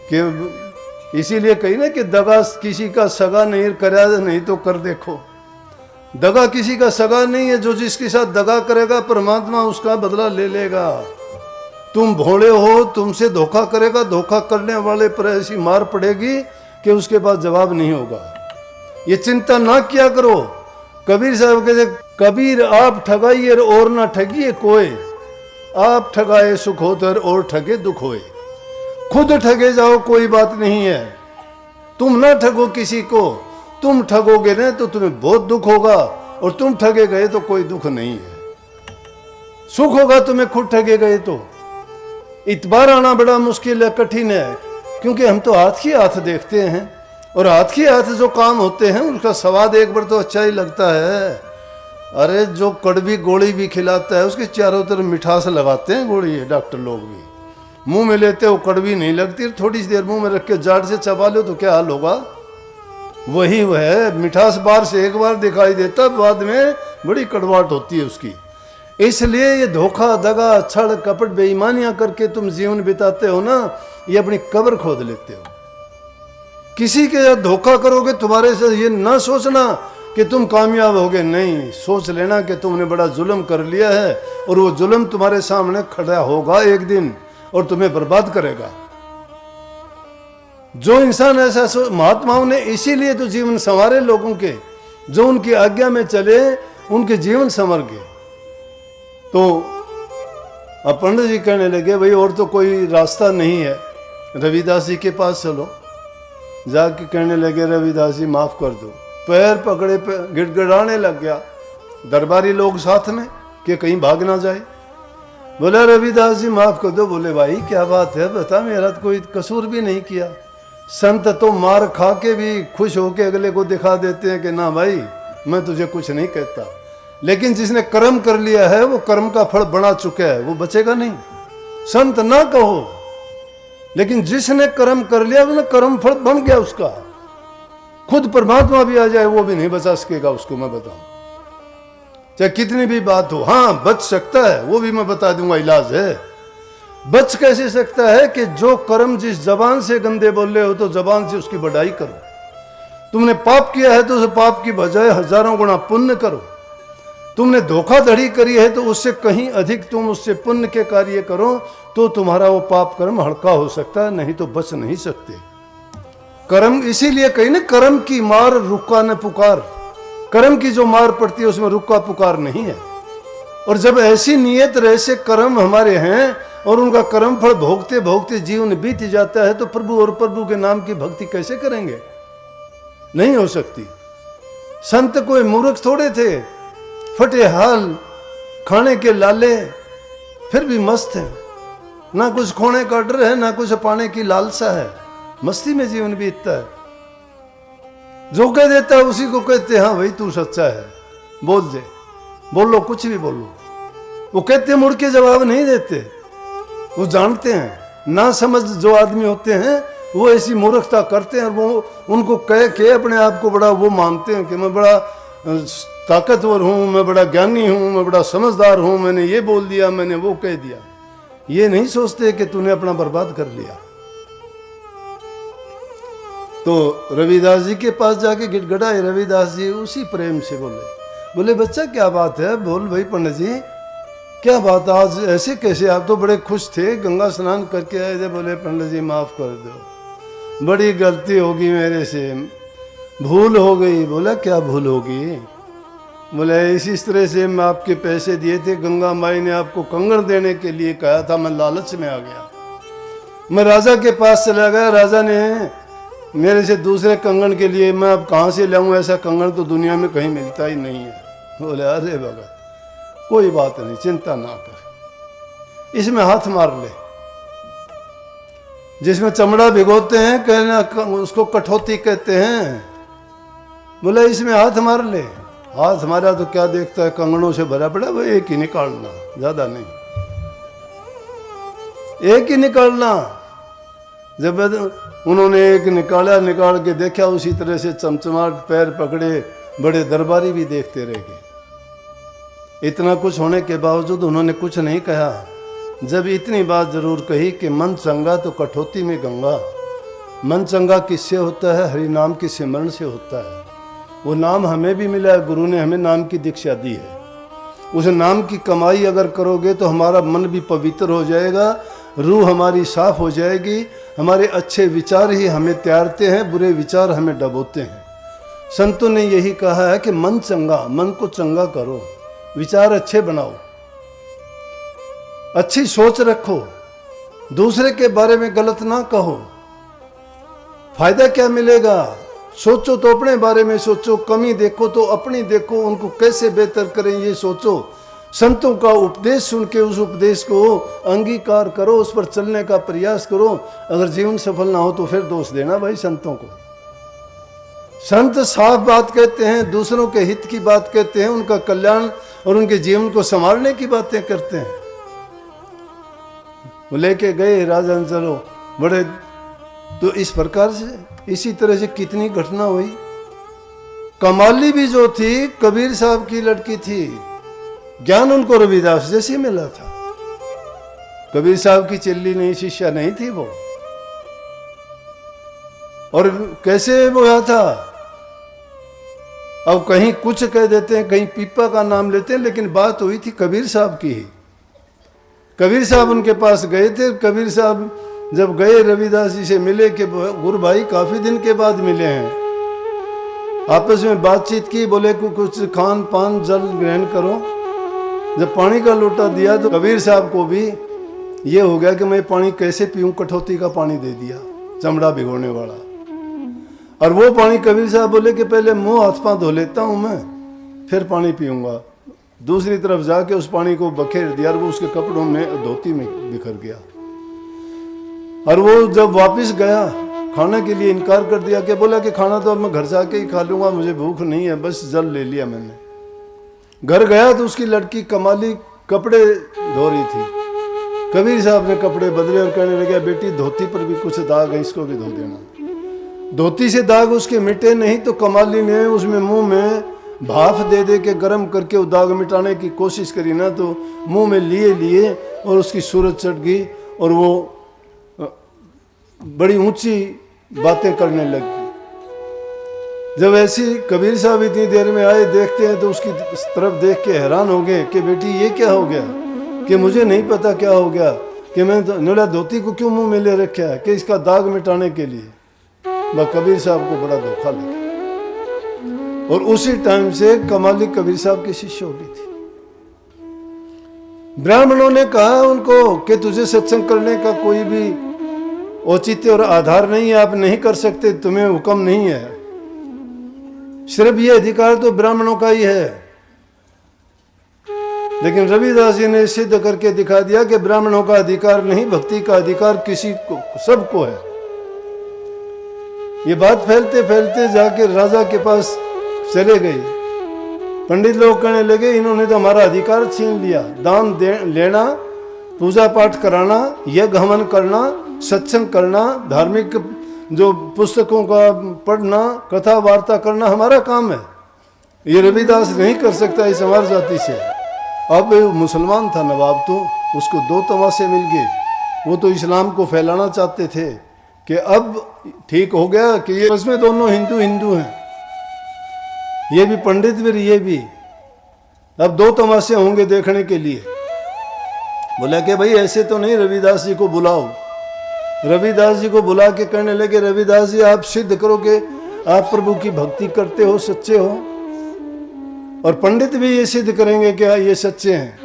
कि इसीलिए कही ना कि दगा किसी का सगा नहीं करा, नहीं तो कर देखो। दगा किसी का सगा नहीं है, जो जिसके साथ दगा करेगा परमात्मा उसका बदला ले लेगा। तुम भोले हो, तुमसे धोखा करेगा, धोखा करने वाले पर ऐसी मार पड़ेगी कि उसके पास जवाब नहीं होगा। ये चिंता ना किया करो। कबीर साहब कहते कबीर आप ठगाइए और ना ठगिए कोई, आप ठगाए सुख होतर और ठगे दुख होए। खुद ठगे जाओ कोई बात नहीं है, तुम ना ठगो किसी को। तुम ठगोगे ना तो तुम्हें बहुत दुख होगा, और तुम ठगे गए तो कोई दुख नहीं है। सुख होगा तुम्हें खुद ठगे गए तो। इतबार आना बड़ा मुश्किल है, कठिन है, क्योंकि हम तो हाथ ही हाथ देखते हैं, और हाथ ही हाथ जो काम होते हैं उसका स्वाद एक बार तो अच्छा ही लगता है। अरे जो कड़वी गोली भी खिलाता है उसके चारों तरफ मिठास लगाते हैं गोली, डॉक्टर लोग भी मुंह में लेते हो, कड़वी नहीं लगती। थोड़ी सी देर मुंह में रख के जाट से चबा लो तो क्या हाल होगा। वही वह मिठास बार से एक बार दिखाई देता, बाद में बड़ी कड़वाहट होती है उसकी। इसलिए ये धोखा दगा छड़ कपट बेईमानियां करके तुम जीवन बिताते हो ना, ये अपनी कब्र खोद लेते हो। किसी के साथ धोखा करोगे, तुम्हारे साथ ये ना सोचना कि तुम कामयाब होगे, नहीं, सोच लेना कि तुमने बड़ा जुल्म कर लिया है, और वो जुल्म तुम्हारे सामने खड़ा होगा एक दिन और तुम्हें बर्बाद करेगा। जो इंसान ऐसा महात्माओं ने इसीलिए तो जीवन संवारे लोगों के, जो उनकी आज्ञा में चले उनके जीवन संवर गए। तो अब पंडित जी कहने लगे भाई और तो कोई रास्ता नहीं है, रविदास जी के पास चलो। जाके कहने लगे रविदास जी माफ कर दो, पैर पकड़े गिड़गिड़ाने लग गया। दरबारी लोग साथ में कि कहीं भाग ना जाए। बोला रविदास जी माफ कर दो। बोले भाई क्या बात है, बता, मेरा तो कोई कसूर भी नहीं किया। संत तो मार खा के भी खुश होके अगले को दिखा देते हैं कि ना भाई मैं तुझे कुछ नहीं कहता, लेकिन जिसने कर्म कर लिया है वो कर्म का फल बना चुका है, वो बचेगा नहीं। संत ना कहो, लेकिन जिसने कर्म कर लिया उसने कर्म फल बन गया उसका। खुद परमात्मा भी आ जाए वो भी नहीं बचा सकेगा उसको, मैं बताऊं, चाहे कितनी भी बात हो। हाँ बच सकता है, वो भी मैं बता दूंगा, इलाज है। बच कैसे सकता है कि जो कर्म जिस जबान से गंदे बोल रहे हो तो जबान से उसकी बढ़ाई करो। तुमने पाप किया है तो उस पाप की बजाय हजारों गुना पुण्य करो। तुमने धोखाधड़ी करी है तो उससे कहीं अधिक तुम उससे पुण्य के कार्य करो, तो तुम्हारा वो पाप कर्म हल्का हो सकता है, नहीं तो बच नहीं सकते। कर्म इसीलिए कहीं ना, कर्म की मार रुका न पुकार। कर्म की जो मार पड़ती है उसमें रुका पुकार नहीं है। और जब ऐसी नियत और ऐसे कर्म हमारे हैं और उनका कर्म फल भोगते भोगते जीवन बीत जाता है, तो प्रभु और प्रभु के नाम की भक्ति कैसे करेंगे? नहीं हो सकती। संत कोई मूर्ख थोड़े थे, फटे हाल, खाने के लाले, फिर भी मस्त है। ना कुछ खोने का डर है, ना कुछ पाने की लालसा है, मस्ती में जीवन बीतता है। जो कह देता है उसी को कहते हैं हाँ भाई तू सच्चा है, बोल दे, बोलो कुछ भी बोलो। वो कहते मुड़ के जवाब नहीं देते, वो जानते हैं। ना समझ जो आदमी होते हैं वो ऐसी मूर्खता करते हैं, और वो उनको कह के अपने आप को बड़ा वो मानते हैं कि मैं बड़ा ताकतवर हूँ, मैं बड़ा ज्ञानी हूँ, मैं बड़ा समझदार हूँ, मैंने ये बोल दिया, मैंने वो कह दिया। ये नहीं सोचते कि तूने अपना बर्बाद कर लिया। तो रविदास जी के पास जाके गिड़गिड़ाए। रविदास जी उसी प्रेम से बोले बच्चा क्या बात है, बोल भाई पंडित जी क्या बात, आज ऐसे कैसे? आप तो बड़े खुश थे, गंगा स्नान करके आए थे। बोले पंडित जी माफ कर दो, बड़ी गलती होगी मेरे से, भूल हो गई। बोला क्या भूल होगी? बोले इस तरह से मैं आपके पैसे दिए थे, गंगा माई ने आपको कंगन देने के लिए कहा था, मैं लालच में आ गया, मैं राजा के पास चला गया, राजा ने मेरे से दूसरे कंगन के लिए, मैं अब कहाँ से लाऊं, ऐसा कंगन तो दुनिया में कहीं मिलता ही नहीं है। बोले अरे भगत कोई बात नहीं, चिंता ना कर, इसमें हाथ मार ले। जिसमें चमड़ा भिगोते हैं कहना उसको कठौती कहते हैं। बोले इसमें हाथ मार ले। हाथ मारा तो क्या देखता है, कंगनों से भरा पड़ा, वो एक ही निकालना, ज्यादा नहीं, एक ही निकालना। जब उन्होंने एक निकाला, निकाल के देखा, उसी तरह से चमचमाट पैर पकड़े, बड़े दरबारी भी देखते रह गए। इतना कुछ होने के बावजूद उन्होंने कुछ नहीं कहा। जब इतनी बात जरूर कही कि मन चंगा तो कठौती में गंगा। मन चंगा किससे होता है? हरि नाम के सिमरण से होता है। वो नाम हमें भी मिला है, गुरु ने हमें नाम की दीक्षा दी है। उस नाम की कमाई अगर करोगे तो हमारा मन भी पवित्र हो जाएगा, रूह हमारी साफ हो जाएगी। हमारे अच्छे विचार ही हमें त्यारते हैं, बुरे विचार हमें डबोते हैं। संतों ने यही कहा है कि मन चंगा, मन को चंगा करो, विचार अच्छे बनाओ, अच्छी सोच रखो, दूसरे के बारे में गलत ना कहो। फायदा क्या मिलेगा? सोचो तो अपने बारे में सोचो, कमी देखो तो अपनी देखो, उनको कैसे बेहतर करें ये सोचो। संतों का उपदेश सुन के उस उपदेश को अंगीकार करो, उस पर चलने का प्रयास करो। अगर जीवन सफल ना हो तो फिर दोष देना भाई संतों को। संत साफ बात कहते हैं, दूसरों के हित की बात कहते हैं, उनका कल्याण और उनके जीवन को संभालने की बातें करते हैं। वो लेके गए राजा, चलो बड़े। तो इस प्रकार से, इसी तरह से कितनी घटना हुई। कमाली भी जो थी कबीर साहब की लड़की थी, ज्ञान उनको रविदास जैसे मिला था। कबीर साहब की चिल्ली नहीं, शिष्या नहीं थी वो। और कैसे बोया था? अब कहीं कुछ कह देते हैं, कहीं पीपा का नाम लेते हैं, लेकिन बात हुई थी कबीर साहब की ही। कबीर साहब उनके पास गए थे। कबीर साहब जब गए रविदास जी से मिले कि गुरु भाई काफी दिन के बाद मिले हैं, आपस में बातचीत की। बोले कुछ खान पान जल ग्रहण करो। जब पानी का लोटा दिया तो कबीर साहब को भी ये हो गया कि मैं पानी कैसे पीऊं, कठौती का पानी दे दिया, चमड़ा भिगोने वाला। और वो पानी कबीर साहब बोले कि पहले मुंह हाथ पांव धो लेता हूं मैं, फिर पानी पीऊंगा। दूसरी तरफ जाके उस पानी को बखेर दिया और वो उसके कपड़ों में, धोती में बिखर गया। और वो जब वापस गया खाने के लिए इनकार कर दिया कि बोला कि खाना तो अब मैं घर जाके ही खा लूंगा, मुझे भूख नहीं है, बस जल ले लिया मैंने। घर गया तो उसकी लड़की कमाली कपड़े धो रही थी। कबीर साहब ने कपड़े बदले और कहने लगे, बेटी धोती पर भी कुछ दाग है, इसको भी धो देना। धोती से दाग उसके मिटे नहीं तो कमाली ने उसमें मुंह में भाप दे के गर्म करके वो दाग मिटाने की कोशिश करी ना, तो मुंह में लिए और उसकी सूरत चढ़ गई और वो बड़ी ऊंची बातें करने लगी। जब ऐसी कबीर साहब इतनी देर में आए, देखते हैं तो उसकी तरफ देख के हैरान हो गए कि बेटी ये क्या हो गया, कि मुझे नहीं पता क्या हो गया, कि मैं नोला धोती को क्यों मुंह में ले रखा है, कि इसका दाग मिटाने के लिए। वह कबीर साहब को बड़ा धोखा लगा और उसी टाइम से कमाली कबीर साहब की शिष्य हो गई थी। ब्राह्मणों ने कहा उनको कि तुझे सत्संग करने का कोई भी औचित्य और आधार नहीं है, आप नहीं कर सकते, तुम्हें हुक्म नहीं है, सिर्फ ये अधिकार तो ब्राह्मणों का ही है। लेकिन रविदास जी ने सिद्ध करके दिखा दिया कि ब्राह्मणों का अधिकार नहीं, भक्ति का अधिकार किसी को, सबको है। ये बात फैलते फैलते जाके राजा के पास चले गई। पंडित लोग कहने लगे, इन्होंने तो हमारा अधिकार छीन लिया, दान लेना, पूजा पाठ कराना, यज्ञ हवन करना, सत्संग करना, धार्मिक जो पुस्तकों का पढ़ना, कथा वार्ता करना हमारा काम है, ये रविदास नहीं कर सकता इस हमारी जाति से। अब मुसलमान था नवाब, तो उसको दो तमाशे मिल गए। वो तो इस्लाम को फैलाना चाहते थे कि अब ठीक हो गया कि ये इसमें दोनों हिंदू हैं, ये भी पंडित भी ये भी, अब दो तमाशे होंगे देखने के लिए। बोला कि भाई ऐसे तो नहीं, रविदास जी को बुलाओ। रविदास जी को बुला के कहने लगे, रविदास जी आप सिद्ध करो कि आप प्रभु की भक्ति करते हो, सच्चे हो, और पंडित भी ये सिद्ध करेंगे कि ये सच्चे हैं।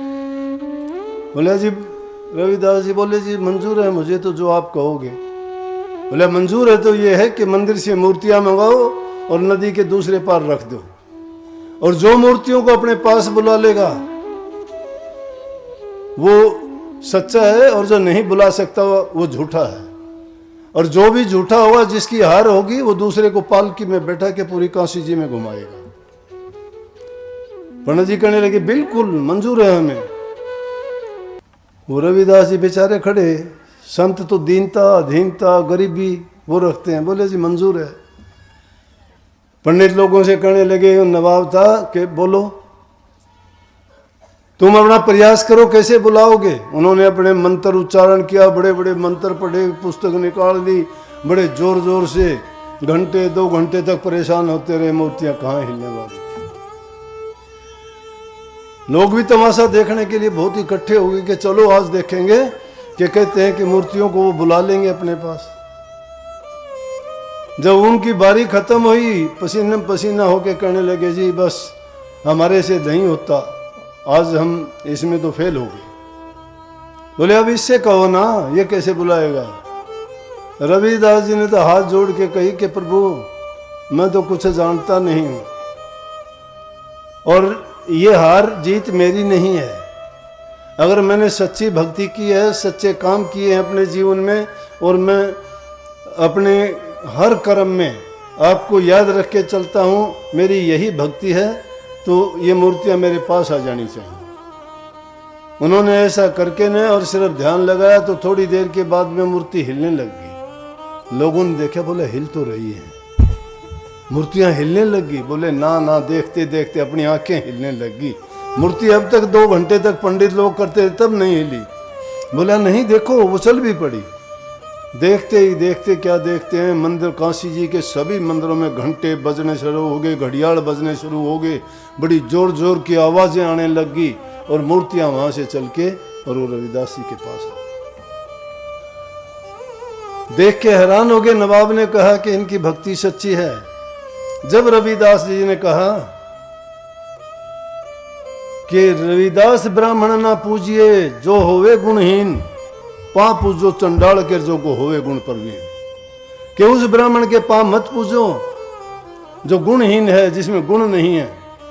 बोले जी, रविदास जी बोले जी मंजूर है मुझे तो जो आप कहोगे। बोले मंजूर है तो ये है कि मंदिर से मूर्तियां मंगाओ और नदी के दूसरे पार रख दो, और जो मूर्तियों को अपने पास बुला लेगा वो सच्चा है, और जो नहीं बुला सकता वो झूठा है। और जो भी झूठा होगा, जिसकी हार होगी, वो दूसरे को पालकी में बैठा के पूरी काशी जी में घुमाएगा। पंडित जी कहने लगे बिल्कुल मंजूर है हमें। वो रविदास जी बेचारे खड़े, संत तो दीनता, अधीनता, गरीबी वो रखते हैं। बोले जी मंजूर है। पंडित लोगों से कहने लगे, नवाब था कि बोलो तुम अपना प्रयास करो, कैसे बुलाओगे। उन्होंने अपने मंत्र उच्चारण किया, बड़े बड़े मंत्र पढ़े, पुस्तक निकाल ली, बड़े जोर जोर से घंटे 2 घंटे तक परेशान होते रहे, मूर्तियां कहाँ हिलने वाली थी। लोग भी तमाशा देखने के लिए बहुत इकट्ठे हो गए कि चलो आज देखेंगे, कि कहते हैं कि मूर्तियों को वो बुला लेंगे अपने पास। जब उनकी बारी खत्म हुई, पसीना पसीना होके कहने लगे जी बस हमारे से नहीं होता, आज हम इसमें तो फेल हो गए। बोले अब इससे कहो ना, ये कैसे बुलाएगा। रविदास जी ने तो हाथ जोड़ के कही कि प्रभु मैं तो कुछ जानता नहीं हूं, और ये हार जीत मेरी नहीं है। अगर मैंने सच्ची भक्ति की है, सच्चे काम किए हैं अपने जीवन में, और मैं अपने हर कर्म में आपको याद रख के चलता हूँ, मेरी यही भक्ति है, तो ये मूर्तियाँ मेरे पास आ जानी चाहिए। उन्होंने ऐसा करके ने और सिर्फ ध्यान लगाया तो थोड़ी देर के बाद में मूर्ति हिलने लग गई। लोगों ने देखा, बोले हिल तो रही है, मूर्तियाँ हिलने लग गई। बोले ना ना, देखते देखते अपनी आंखें हिलने लग गई। मूर्ति अब तक 2 घंटे तक पंडित लोग करते तब नहीं हिली। बोला नहीं देखो, वो चल भी पड़ी। देखते ही देखते क्या देखते हैं, मंदिर काशी जी के सभी मंदिरों में घंटे बजने शुरू हो गए, घड़ियाल बजने शुरू हो गए, बड़ी जोर जोर की आवाजें आने लग गई, और मूर्तियां वहां से चल के और वो रविदास जी के पास आ। देख के हैरान हो गए। नवाब ने कहा कि इनकी भक्ति सच्ची है। जब रविदास जी ने कहा कि रविदास ब्राह्मण ना पूजिए जो होवे गुणहीन, पा पूजो चंडाल के जो को होवे गुण प्रवीण, कि उस ब्राह्मण के पा मत पूजो जो गुणहीन है, जिसमें गुण नहीं है।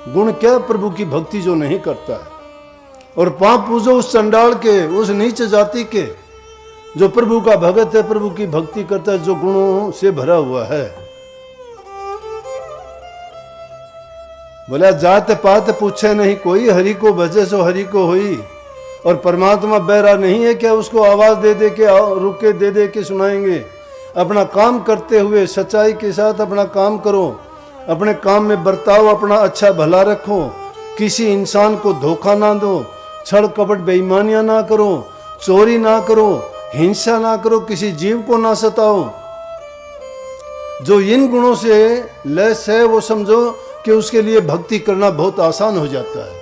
गुण क्या? प्रभु की भक्ति जो नहीं करता है। और पाप पूजो उस चंडाल के, उस नीच जाति के, जो प्रभु का भगत है, प्रभु की भक्ति करता है, जो गुणों से भरा हुआ है। बोला जात पात पूछे नहीं कोई, हरि को भजे सो हरि को होई। और परमात्मा बहरा नहीं है क्या? उसको आवाज दे दे के, रुके दे दे के सुनाएंगे। अपना काम करते हुए सच्चाई के साथ अपना काम करो, अपने काम में बर्ताव अपना अच्छा भला रखो, किसी इंसान को धोखा ना दो, छल कपट बेईमानियां ना करो, चोरी ना करो, हिंसा ना करो, किसी जीव को ना सताओ। जो इन गुणों से लैस है वो समझो कि उसके लिए भक्ति करना बहुत आसान हो जाता है,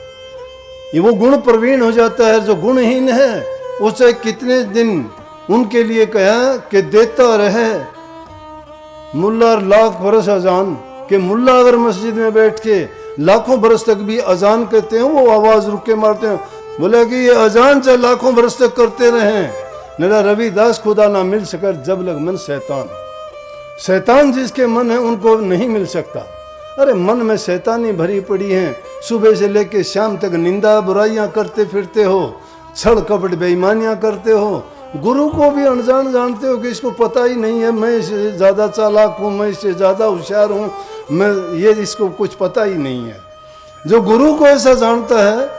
ये वो गुण प्रवीण हो जाता है। जो गुणहीन है वो चाहे कितने दिन उनके लिए कहा कि देता रहे मुल्ला लाख बरस अजान, कि मुल्ला अगर मस्जिद में बैठ के लाखों बरस तक भी अजान कहते हैं, वो आवाज रुक के मारते हैं, बोले कि ये अजान चाहे लाखों बरस तक करते रहें, मेरा रविदास खुदा ना मिल सकर जब लग मन शैतान। शैतान जिसके मन है उनको नहीं मिल सकता। अरे मन में शैतानी भरी पड़ी है, सुबह से लेके शाम तक निंदा बुराइयां करते फिरते हो, छल कपट बेईमानियां करते हो, गुरु को भी अनजान जानते हो कि इसको पता ही नहीं है, मैं इससे ज़्यादा चालाक हूँ, मैं इससे ज़्यादा होशियार हूँ, मैं ये इसको कुछ पता ही नहीं है। जो गुरु को ऐसा जानता है,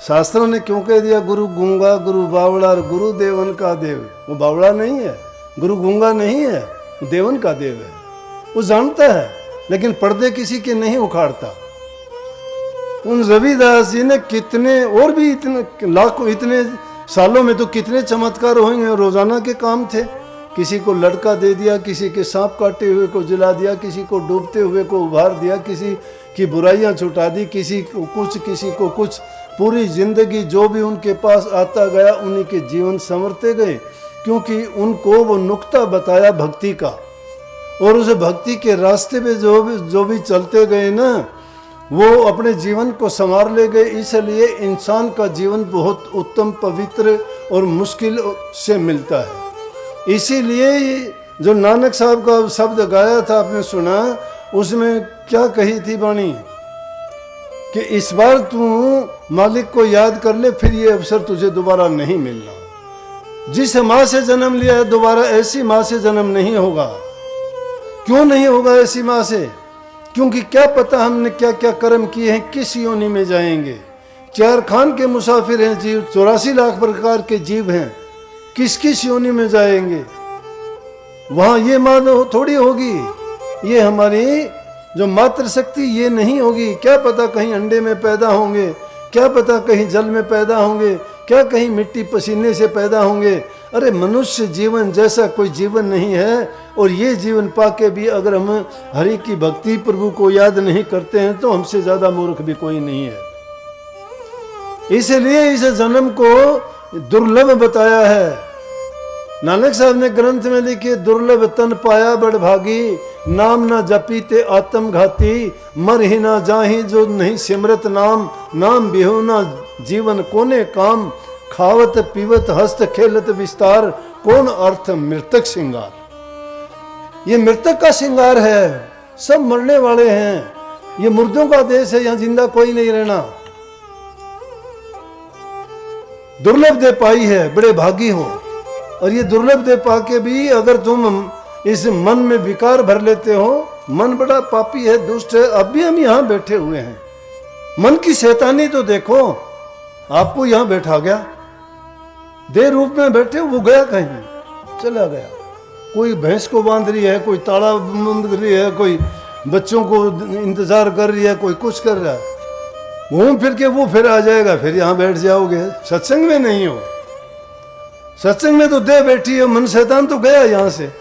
शास्त्रों ने क्यों कह दिया गुरु गूंगा गुरु बावड़ा और गुरु देवन का देव। वो बावड़ा नहीं है, गुरु गूंगा नहीं है, वो देवन का देव है। वो जानता है लेकिन पर्दे किसी के नहीं उखाड़ता। उन रविदास जी ने कितने और भी इतने लाखों इतने सालों में तो कितने चमत्कार होंगे, रोजाना के काम थे। किसी को लड़का दे दिया, किसी के सांप काटे हुए को जला दिया, किसी को डूबते हुए को उभार दिया, किसी की बुराइयां छुटा दी, किसी को कुछ। पूरी जिंदगी जो भी उनके पास आता गया उन्हीं के जीवन संवरते गए, क्योंकि उनको वो नुक्ता बताया भक्ति का, और उस भक्ति के रास्ते पे जो भी चलते गए ना, वो अपने जीवन को संवार ले गए। इसलिए इंसान का जीवन बहुत उत्तम, पवित्र और मुश्किल से मिलता है। इसीलिए जो नानक साहब का शब्द गाया था आपने सुना, उसमें क्या कही थी वाणी कि इस बार तू मालिक को याद कर ले, फिर ये अवसर तुझे दोबारा नहीं मिलना। जिस माँ से जन्म लिया है दोबारा ऐसी माँ से जन्म नहीं होगा। क्यों नहीं होगा ऐसी माँ से? क्योंकि क्या पता हमने क्या क्या कर्म किए हैं, किस योनि में जाएंगे। चार खान के मुसाफिर हैं जीव, 84 लाख प्रकार के जीव हैं, किस किस योनि में जाएंगे। वहां ये मानो थोड़ी होगी, ये हमारी जो मातृ शक्ति ये नहीं होगी। क्या पता कहीं अंडे में पैदा होंगे, क्या पता कहीं जल में पैदा होंगे, क्या कहीं मिट्टी पसीने से पैदा होंगे। अरे मनुष्य जीवन जैसा कोई जीवन नहीं है। और ये जीवन पाके भी अगर हम हरि की भक्ति, प्रभु को याद नहीं करते हैं, तो हमसे ज्यादा मूर्ख भी कोई नहीं है। इसलिए इस जन्म को दुर्लभ बताया है। नानक साहब ने ग्रंथ में लिखे, दुर्लभ तन पाया बड़ भागी, नाम न जपी ते आत्म घाती, मर ही ना जाही जो नहीं सिमरत नाम, नाम बिहु ना जीवन कोने काम, खावत पीवत हस्त खेलत विस्तार, कौन अर्थ मृतक श्रृंगार। ये मृतक का श्रृंगार है, सब मरने वाले हैं, ये मुर्दों का देश है, यहां जिंदा कोई नहीं रहना। दुर्लभ दे पाई है, बड़े भागी हो। और ये दुर्लभ दे पाके भी अगर तुम इस मन में विकार भर लेते हो, मन बड़ा पापी है, दुष्ट है। अब भी हम यहां बैठे हुए हैं, मन की शैतानी तो देखो। आपको यहां बैठा गया, देह रूप में बैठे, वो गया कहीं, चला गया। कोई भैंस को बांध रही है, कोई ताड़ा बांध रही है, कोई बच्चों को इंतजार कर रही है, कोई कुछ कर रहा है। घूम फिर के वो फिर आ जाएगा, फिर यहां बैठ जाओगे। सत्संग में नहीं हो, सत्संग में तो देह बैठी है, मन शैतान तो गया यहां से।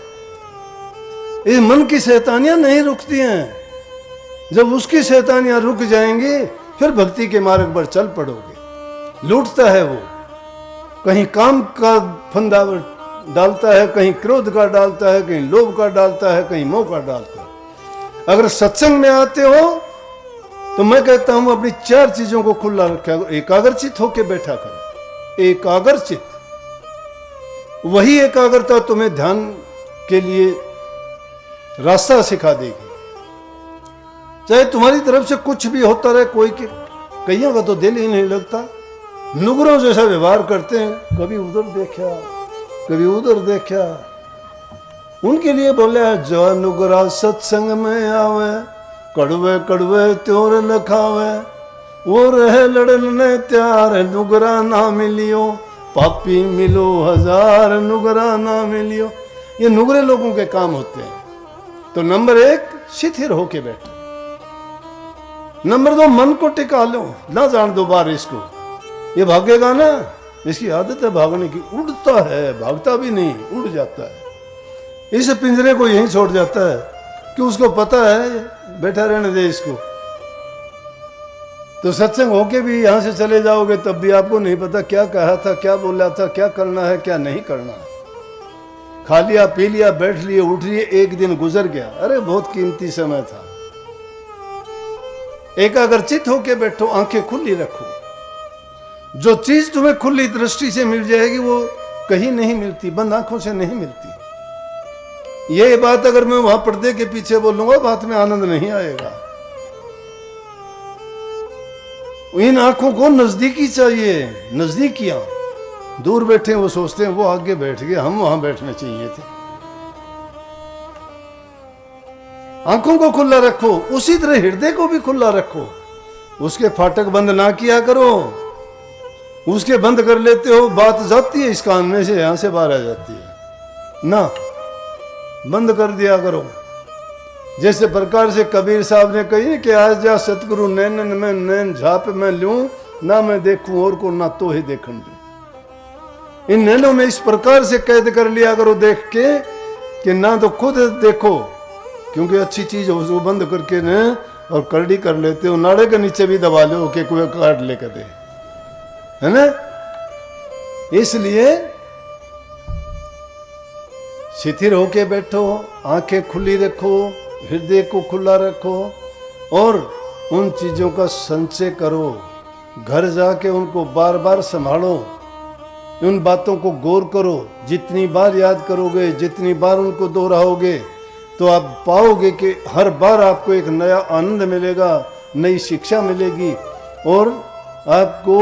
इस मन की शैतानियां नहीं रुकती हैं। जब उसकी शैतानियां रुक जाएंगी, फिर भक्ति के मार्ग पर चल पड़ोगे। लूटता है वो, कहीं काम का फंदा डालता है, कहीं क्रोध का डालता है, कहीं लोभ का डालता है, कहीं मोह का डालता है। अगर सत्संग में आते हो तो मैं कहता हूं अपनी 4 चीजों को खुला रखा करो। एकाग्रचित होकर बैठा करो, एकाग्रचित। वही एकाग्रता तुम्हें ध्यान के लिए रास्ता सिखा देगी। चाहे तुम्हारी तरफ से कुछ भी होता रहे, कोई के कईयों का तो दिल ही नहीं लगता, नुगरों जैसा व्यवहार करते हैं, कभी उधर देखा कभी उधर देखा। उनके लिए बोले जो नुगरा सत्संग में आवे, कड़वे कड़वे त्योर लखावे, वो रहे लड़न ने त्यार, नुगरा ना मिलियो, पापी मिलो हजार, नुगरा ना मिलियो। ये नुगरे लोगों के काम होते हैं। तो नंबर 1 शिथिर होके बैठो, नंबर 2 मन को टिका लो, ना जान दो बार इसको, ये भागेगा ना, इसकी आदत है भागने की, उड़ता है, भागता भी नहीं, उड़ जाता है, इस पिंजरे को यहीं छोड़ जाता है कि उसको पता है बैठा रहने दे इसको। तो सत्संग होके भी यहां से चले जाओगे तब भी आपको नहीं पता क्या कहा था, क्या बोला था, क्या करना है क्या नहीं करना है। खा लिया पी लिया बैठ लिए उठ लिए, एक दिन गुजर गया, अरे बहुत कीमती समय था। एकाग्रचित होके बैठो, आंखें खुली रखो, जो चीज तुम्हें खुली दृष्टि से मिल जाएगी वो कहीं नहीं मिलती, बंद आंखों से नहीं मिलती। ये बात अगर मैं वहां पर्दे के पीछे बोलूंगा बात में आनंद नहीं आएगा। इन आंखों को नजदीकी चाहिए, नजदीकियां। दूर बैठे वो सोचते हैं वो आगे बैठ गए, हम वहां बैठने चाहिए थे। आंखों को खुला रखो, उसी तरह हृदय को भी खुला रखो, उसके फाटक बंद ना किया करो। उसके बंद कर लेते हो, बात जाती है इस कान में से, यहां से बाहर आ जाती है ना, बंद कर दिया करो। जैसे प्रकार से कबीर साहब ने कही कि आज जा सतगुरु नैनन में नैन झाप में लूं, ना मैं देखूं और को ना तो ही देखन दूं। इन नैनों में इस प्रकार से कैद कर लिया करो देख के कि ना तो खुद देखो, क्योंकि अच्छी चीज हो वो बंद करके न और करड़ी कर लेते हो, नाड़े के नीचे भी दबा लो कि कोई काट लेकर दे, है ना। इसलिए शिथिर होके बैठो, आंखें खुली रखो, हृदय को खुला रखो और उन चीजों का संचय करो। घर जाके उनको बार बार संभालो, उन बातों को गौर करो। जितनी बार याद करोगे, जितनी बार उनको दोहराओगे, तो आप पाओगे कि हर बार आपको एक नया आनंद मिलेगा, नई शिक्षा मिलेगी और आपको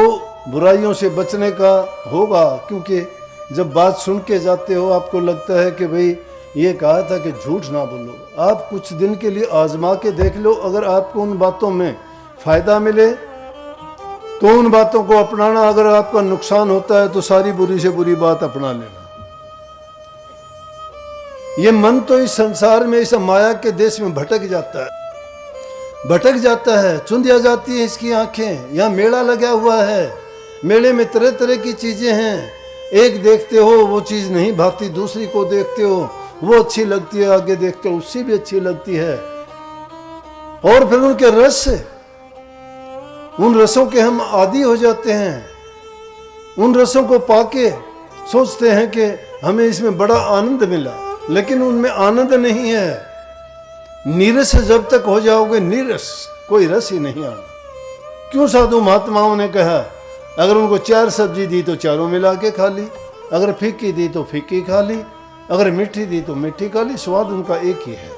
बुराइयों से बचने का होगा। क्योंकि जब बात सुन के जाते हो आपको लगता है कि भाई ये कहा था कि झूठ ना बोलो। आप कुछ दिन के लिए आजमा के देख लो, अगर आपको उन बातों में फायदा मिले तो उन बातों को अपनाना, अगर आपका नुकसान होता है तो सारी बुरी से बुरी बात अपना लेना। ये मन तो इस संसार में, इस माया के देश में भटक जाता है, भटक जाता है, चुंदिया जाती है इसकी आंखें। यहाँ मेला लगा हुआ है, मेले में तरह तरह की चीजें हैं, एक देखते हो वो चीज नहीं भाती, दूसरी को देखते हो वो अच्छी लगती है, आगे देखते हो उससे भी अच्छी लगती है। और फिर उनके रस, उन रसों के हम आदी हो जाते हैं। उन रसों को पाके सोचते हैं कि हमें इसमें बड़ा आनंद मिला, लेकिन उनमें आनंद नहीं है। नीरस जब तक हो जाओगे, नीरस कोई रस ही नहीं आना। क्यों साधु महात्माओं ने कहा अगर उनको 4 सब्जी दी तो चारों मिला के खा ली, अगर फीकी दी तो फीकी खा ली, अगर मीठी दी तो मीठी खा ली, स्वाद उनका एक ही है।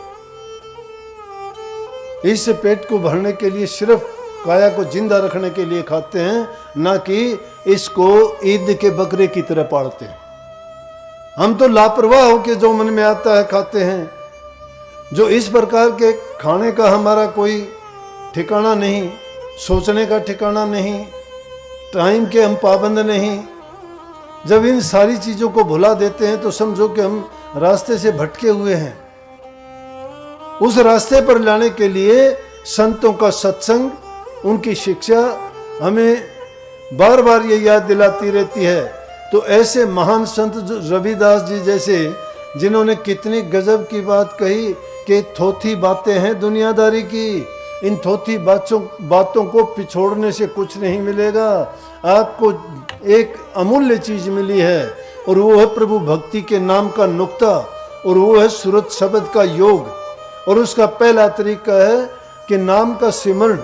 इस पेट को भरने के लिए, सिर्फ काया को जिंदा रखने के लिए खाते हैं, ना कि इसको ईद के बकरे की तरह पालते हैं। हम तो लापरवाह होकर जो मन में आता है खाते हैं। जो इस प्रकार के खाने का हमारा कोई ठिकाना नहीं, सोचने का ठिकाना नहीं, टाइम के हम पाबंद नहीं, जब इन सारी चीजों को भुला देते हैं तो समझो कि हम रास्ते से भटके हुए हैं। उस रास्ते पर लाने के लिए संतों का सत्संग, उनकी शिक्षा हमें बार बार ये याद दिलाती रहती है। तो ऐसे महान संत रविदास जी जैसे, जिन्होंने कितनी गजब की बात कही कि थोथी बातें हैं दुनियादारी की, इन थोथी बातों को पिछोड़ने से कुछ नहीं मिलेगा। आपको एक अमूल्य चीज मिली है और वो है प्रभु भक्ति के नाम का नुक्ता, और वो है सूरत शब्द का योग। और उसका पहला तरीका है कि नाम का सिमरण।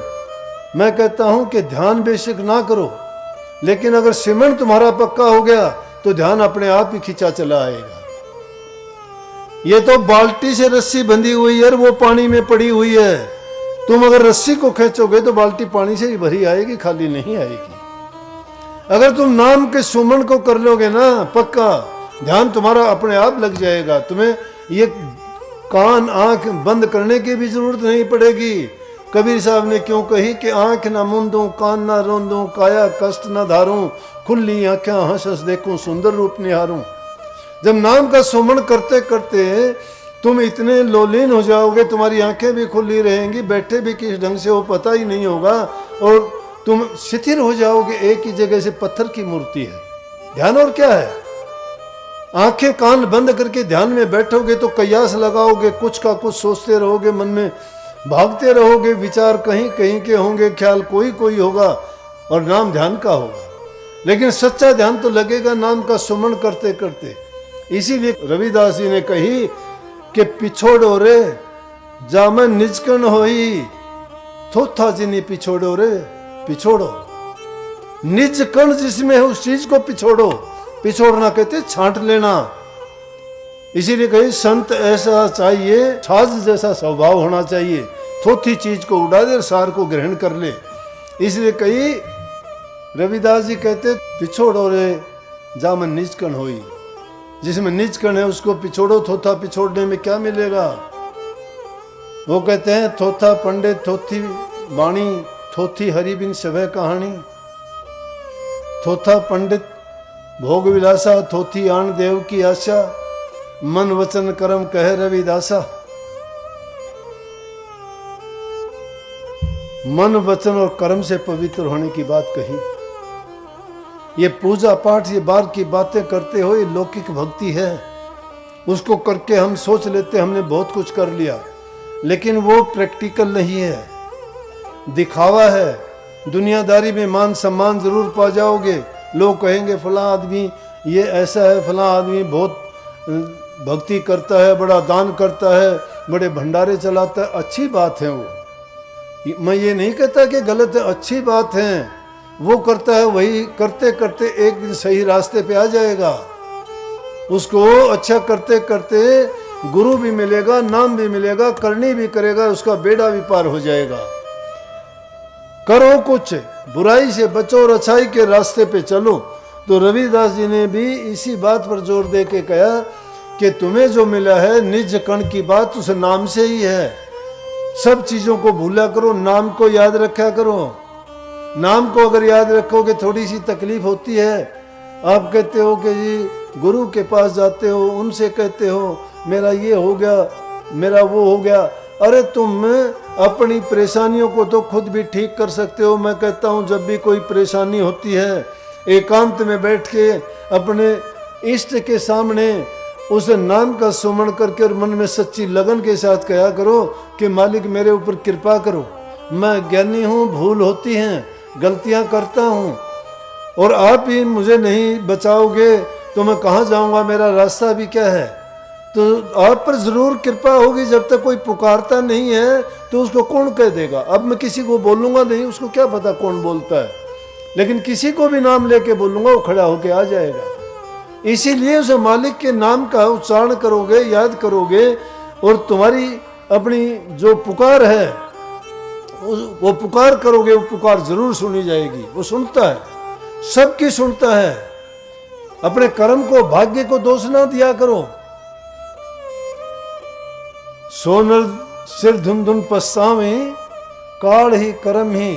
मैं कहता हूं कि ध्यान बेशक ना करो, लेकिन अगर सिमरण तुम्हारा पक्का हो गया तो ध्यान अपने आप ही खींचा चला आएगा। ये तो बाल्टी से रस्सी बंधी हुई है, वो पानी में पड़ी हुई है, तुम अगर रस्सी को खींचोगे तो बाल्टी पानी से ही भरी आएगी, खाली नहीं आएगी। अगर तुम नाम के सुमन को कर लोगे ना, पक्का ध्यान तुम्हारा अपने आप लग जाएगा। तुम्हें ये कान आंख बंद करने की भी जरूरत नहीं पड़ेगी। कबीर साहब ने क्यों कही कि आंख ना मूंदूं, कान ना रोंदूं, काया कष्ट ना धारूं, खुली आंखें हंस हंस देखूं, सुंदर रूप निहारूं। जब नाम का सुमन करते करते तुम इतने लोलीन हो जाओगे, तुम्हारी आंखें भी खुली रहेंगी, बैठे भी किस ढंग से हो पता ही नहीं होगा, और तुम शिथिल हो जाओगे, एक ही जगह से पत्थर की मूर्ति है। ध्यान और क्या है? आंखें कान बंद करके ध्यान में बैठोगे तो कयास लगाओगे, कुछ का कुछ सोचते रहोगे, मन में भागते रहोगे, विचार कहीं कहीं के होंगे, ख्याल कोई कोई होगा, और नाम ध्यान का होगा। लेकिन सच्चा ध्यान तो लगेगा नाम का सुमन करते करते। इसीलिए रविदास जी ने कही कि पिछोड़ो रे जामन निजकन होई, थोथा जिनी पिछोड़ो रे, पिछोड़ो निज कण जिसमें है उस चीज को पिछोड़ो। पिछोड़ना कहते छांट लेना। इसीलिए कही संत ऐसा चाहिए, छाछ जैसा स्वभाव होना चाहिए, थोथी चीज को उड़ा दे, सार को ग्रहण कर ले। इसलिए कही रविदास जी कहते पिछोड़ो रे जामन निज कण होई, जिसमें निज कण है उसको पिछोड़ो। थोथा पिछोड़ने में क्या मिलेगा? वो कहते हैं थोथा पंडित थोथी वाणी, थोथी हरि बिन सभय कहानी। थोथा पंडित भोग विलासा, थोथी आन देव की आशा, मन वचन कर्म कहे रविदासा। मन वचन और कर्म से पवित्र होने की बात कही। ये पूजा पाठ, ये बाहर की बातें करते हो, ये लौकिक भक्ति है। उसको करके हम सोच लेते हमने बहुत कुछ कर लिया, लेकिन वो प्रैक्टिकल नहीं है, दिखावा है। दुनियादारी में मान सम्मान जरूर पा जाओगे, लोग कहेंगे फलां आदमी ये ऐसा है, फलां आदमी बहुत भक्ति करता है, बड़ा दान करता है, बड़े भंडारे चलाता है। अच्छी बात है वो, मैं ये नहीं कहता कि गलत है, अच्छी बात है। वो करता है, वही करते करते एक दिन सही रास्ते पे आ जाएगा। उसको अच्छा करते करते गुरु भी मिलेगा, नाम भी मिलेगा, करनी भी करेगा, उसका बेड़ा भी पार हो जाएगा। करो कुछ, बुराई से बचो और अच्छाई के रास्ते पे चलो। तो रविदास जी ने भी इसी बात पर जोर दे के कहा कि तुम्हें जो मिला है निज कण की बात उस नाम से ही है। सब चीजों को भूला करो, नाम को याद रखा करो। नाम को अगर याद रखोगे थोड़ी सी तकलीफ होती है। आप कहते हो कि जी गुरु के पास जाते हो, उनसे कहते हो मेरा ये हो गया, मेरा वो हो गया। अरे तुम अपनी परेशानियों को तो खुद भी ठीक कर सकते हो। मैं कहता हूँ जब भी कोई परेशानी होती है, एकांत में बैठ के अपने इष्ट के सामने उस नाम का सुमन करके और मन में सच्ची लगन के साथ कहा करो कि मालिक मेरे ऊपर कृपा करो, मैं ज्ञानी हूँ, भूल होती हैं, गलतियाँ करता हूँ, और आप ही मुझे नहीं बचाओगे तो मैं कहाँ जाऊँगा, मेरा रास्ता भी क्या है। तो आप पर जरूर कृपा होगी। जब तक कोई पुकारता नहीं है तो उसको कौन कह देगा। अब मैं किसी को बोलूँगा नहीं, उसको क्या पता कौन बोलता है, लेकिन किसी को भी नाम लेके बोलूँगा वो खड़ा होके आ जाएगा। इसीलिए उस मालिक के नाम का उच्चारण करोगे, याद करोगे, और तुम्हारी अपनी जो पुकार है वो पुकार करोगे, वो पुकार जरूर सुनी जाएगी। वो सुनता है, सबकी सुनता है। अपने कर्म को, भाग्य को दोष ना दिया करो। सोनल सिर धुन धुन पछतावे, काल ही कर्म ही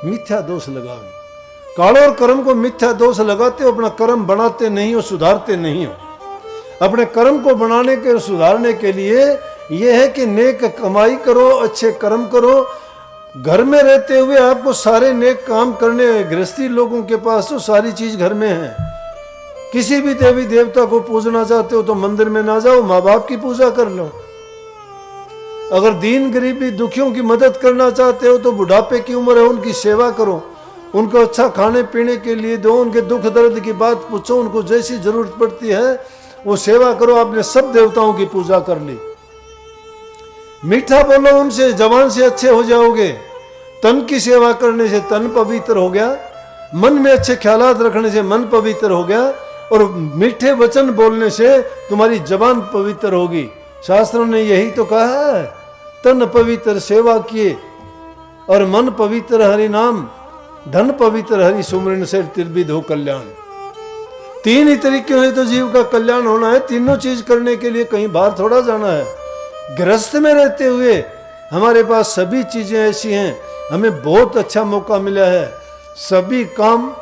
मिथ्या दोष लगावे। काल और कर्म को मिथ्या दोष लगाते हो, अपना कर्म बनाते नहीं हो, सुधारते नहीं हो। अपने कर्म को बनाने के और सुधारने के लिए यह है कि नेक कमाई करो, अच्छे कर्म करो। घर में रहते हुए आपको सारे नेक काम करने हैं। गृहस्थी लोगों के पास तो सारी चीज घर में है। किसी भी देवी देवता को पूजना चाहते हो तो मंदिर में ना जाओ, माँ बाप की पूजा कर लो। अगर दीन गरीबी दुखियों की मदद करना चाहते हो तो बुढ़ापे की उम्र है, उनकी सेवा करो, उनको अच्छा खाने पीने के लिए दो, उनके दुख दर्द की बात पूछो, उनको जैसी जरूरत पड़ती है वो सेवा करो। आपने सब देवताओं की पूजा कर ली। मीठा बोलो उनसे, जबान से अच्छे हो जाओगे। तन की सेवा करने से तन पवित्र हो गया, मन में अच्छे ख्यालात रखने से मन पवित्र हो गया, और मीठे वचन बोलने से तुम्हारी जबान पवित्र होगी। शास्त्रों ने यही तो कहा है, तन पवित्र सेवा किए और मन पवित्र हरि नाम, धन पवित्र हरि सुमरन से त्रिविध हो कल्याण। तीन ही तरीके हैं तो जीव का कल्याण होना है। तीनों चीज करने के लिए कहीं बाहर थोड़ा जाना है। गृहस्थ में रहते हुए हमारे पास सभी चीजें ऐसी हैं, हमें बहुत अच्छा मौका मिला है। सभी काम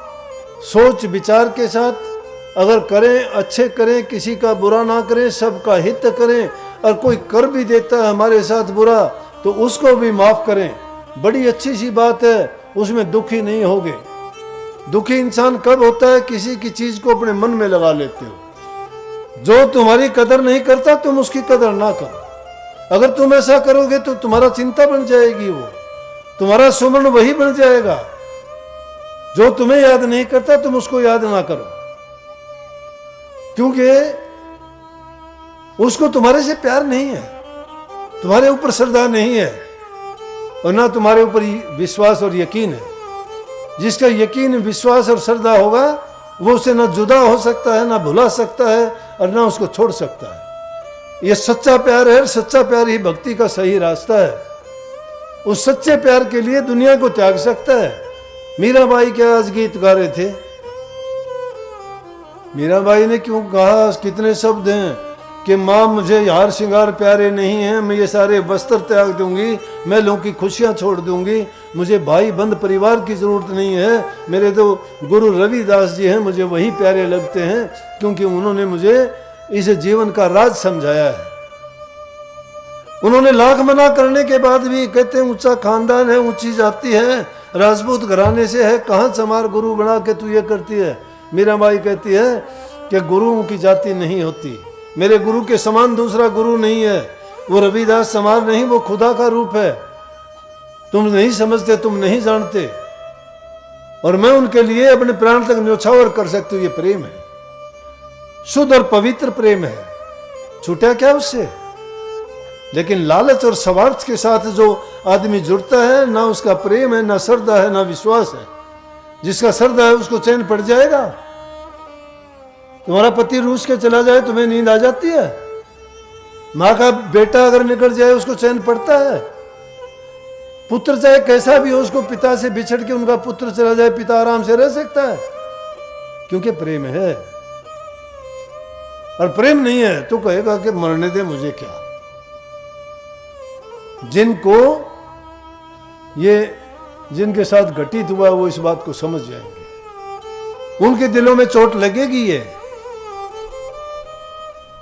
सोच विचार के साथ अगर करें, अच्छे करें, किसी का बुरा ना करें, सबका हित करें। और कोई कर भी देता है हमारे साथ बुरा तो उसको भी माफ करें। बड़ी अच्छी सी बात है, उसमें दुखी नहीं होगे। दुखी इंसान कब होता है? किसी की चीज को अपने मन में लगा लेते हो। जो तुम्हारी कदर नहीं करता तुम उसकी कदर ना करो। अगर तुम ऐसा करोगे तो तुम्हारा चिंता बन जाएगी, वो तुम्हारा सुमरण वही बन जाएगा। जो तुम्हें याद नहीं करता तुम उसको याद ना करो, क्योंकि उसको तुम्हारे से प्यार नहीं है, तुम्हारे ऊपर श्रद्धा नहीं है और ना तुम्हारे ऊपर विश्वास और यकीन है। जिसका यकीन, विश्वास और श्रद्धा होगा वो उसे ना जुदा हो सकता है, ना भुला सकता है और ना उसको छोड़ सकता है। ये सच्चा प्यार है। सच्चा प्यार ही भक्ति का सही रास्ता है। उस सच्चे प्यार के लिए दुनिया को त्याग सकता है। मीराबाई क्या आज गीत गा रहे थे? मीराबाई ने क्यों कहा, कितने शब्द हैं कि माँ मुझे हार श्रृंगार प्यारे नहीं हैं, मैं ये सारे वस्त्र त्याग दूंगी, मैं लोगों की खुशियां छोड़ दूंगी, मुझे भाई बंद परिवार की जरूरत नहीं है, मेरे तो गुरु रविदास जी हैं, मुझे वही प्यारे लगते हैं क्योंकि उन्होंने मुझे इस जीवन का राज समझाया है। उन्होंने लाख मना करने के बाद भी कहते हैं ऊंचा खानदान है, ऊंची जाति है, राजपूत घराने से है, कहाँ चमार गुरु बना के तू ये करती है। मीराबाई कहती है कि गुरुओं की जाति नहीं होती, मेरे गुरु के समान दूसरा गुरु नहीं है। वो रविदास चमार नहीं, वो खुदा का रूप है। तुम नहीं समझते, तुम नहीं जानते, और मैं उनके लिए अपने प्राण तक न्योछावर कर सकती हूँ। ये प्रेम है, शुद्ध और पवित्र प्रेम है। छूटा क्या उससे? लेकिन लालच और स्वार्थ के साथ जो आदमी जुड़ता है, ना उसका प्रेम है, ना श्रद्धा है, ना विश्वास है। जिसका श्रद्धा है उसको चैन पड़ जाएगा। तुम्हारा पति रूस के चला जाए तुम्हें नींद आ जाती है? माँ का बेटा अगर निकल जाए उसको चैन पड़ता है? पुत्र चाहे कैसा भी हो, उसको पिता से बिछड़ के उनका पुत्र चला जाए, पिता आराम से रह सकता है, क्योंकि प्रेम है। और प्रेम नहीं है तो कहेगा कि मरने दे मुझे क्या। जिनके साथ घटित हुआ वो इस बात को समझ जाएंगे, उनके दिलों में चोट लगेगी। ये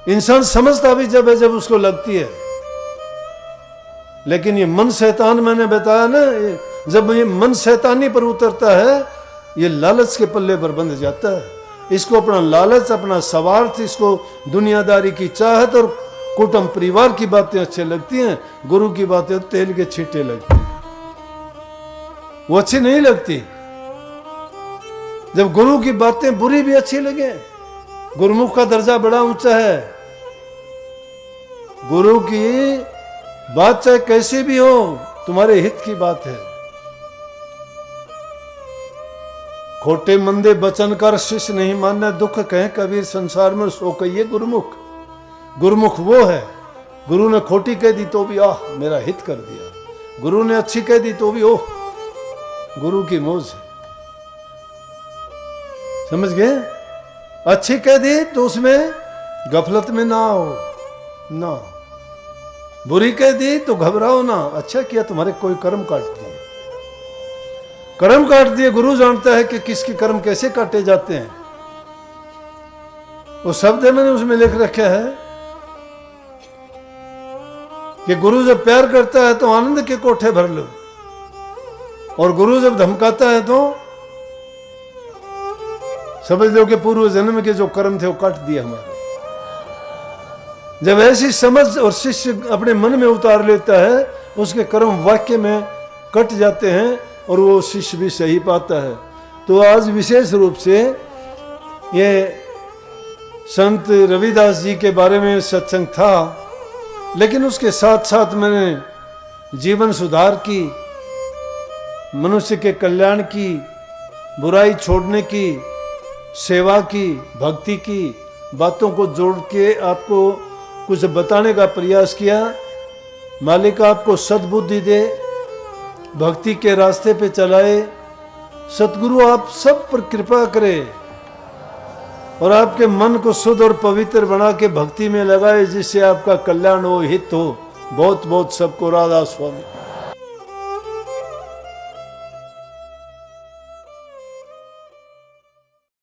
इंसान समझता भी जब है जब उसको लगती है। लेकिन ये मन शैतान, मैंने बताया ना, जब ये मन शैतानी पर उतरता है, ये लालच के पल्ले पर बंध जाता है। इसको अपना लालच, अपना स्वार्थ, इसको दुनियादारी की चाहत और कुटुंब परिवार की बातें अच्छी लगती हैं, गुरु की बातें तेल के छींटे लगती हैं, वो अच्छी नहीं लगती। जब गुरु की बातें बुरी भी अच्छी लगे, गुरुमुख का दर्जा बड़ा ऊंचा है। गुरु की बात चाहे कैसी भी हो, तुम्हारे हित की बात है। खोटे मंदे बचन कर शिष्य नहीं मानना, दुख कहे कबीर संसार में सो कहिए गुरुमुख। गुरुमुख वो है, गुरु ने खोटी कह दी तो भी आह मेरा हित कर दिया, गुरु ने अच्छी कह दी तो भी ओह गुरु की मौज है। समझ गए? अच्छी कह दी तो उसमें गफलत में ना हो ना, बुरी कह दी तो घबराओ ना। अच्छा किया तुम्हारे कोई कर्म काट दिए, कर्म काट दिए। गुरु जानता है कि किसके कर्म कैसे काटे जाते हैं। वो शब्द है मैंने उसमें लिख रखा है कि गुरु जब प्यार करता है तो आनंद के कोठे भर लो, और गुरु जब धमकाता है तो समझ लो कि पूर्व जन्म के जो कर्म थे वो काट दिए हमारे। जब ऐसी समझ और शिष्य अपने मन में उतार लेता है, उसके कर्म वाक्य में कट जाते हैं और वो शिष्य भी सही पाता है। तो आज विशेष रूप से ये संत रविदास जी के बारे में सत्संग था, लेकिन उसके साथ साथ मैंने जीवन सुधार की, मनुष्य के कल्याण की, बुराई छोड़ने की, सेवा की, भक्ति की बातों को जोड़ के आपको कुछ बताने का प्रयास किया। मालिक आपको सद्बुद्धि दे, भक्ति के रास्ते पे चलाए। सतगुरु आप सब पर कृपा करे और आपके मन को शुद्ध और पवित्र बना के भक्ति में लगाए, जिससे आपका कल्याण हो, हित हो। बहुत बहुत सबको राधा स्वामी।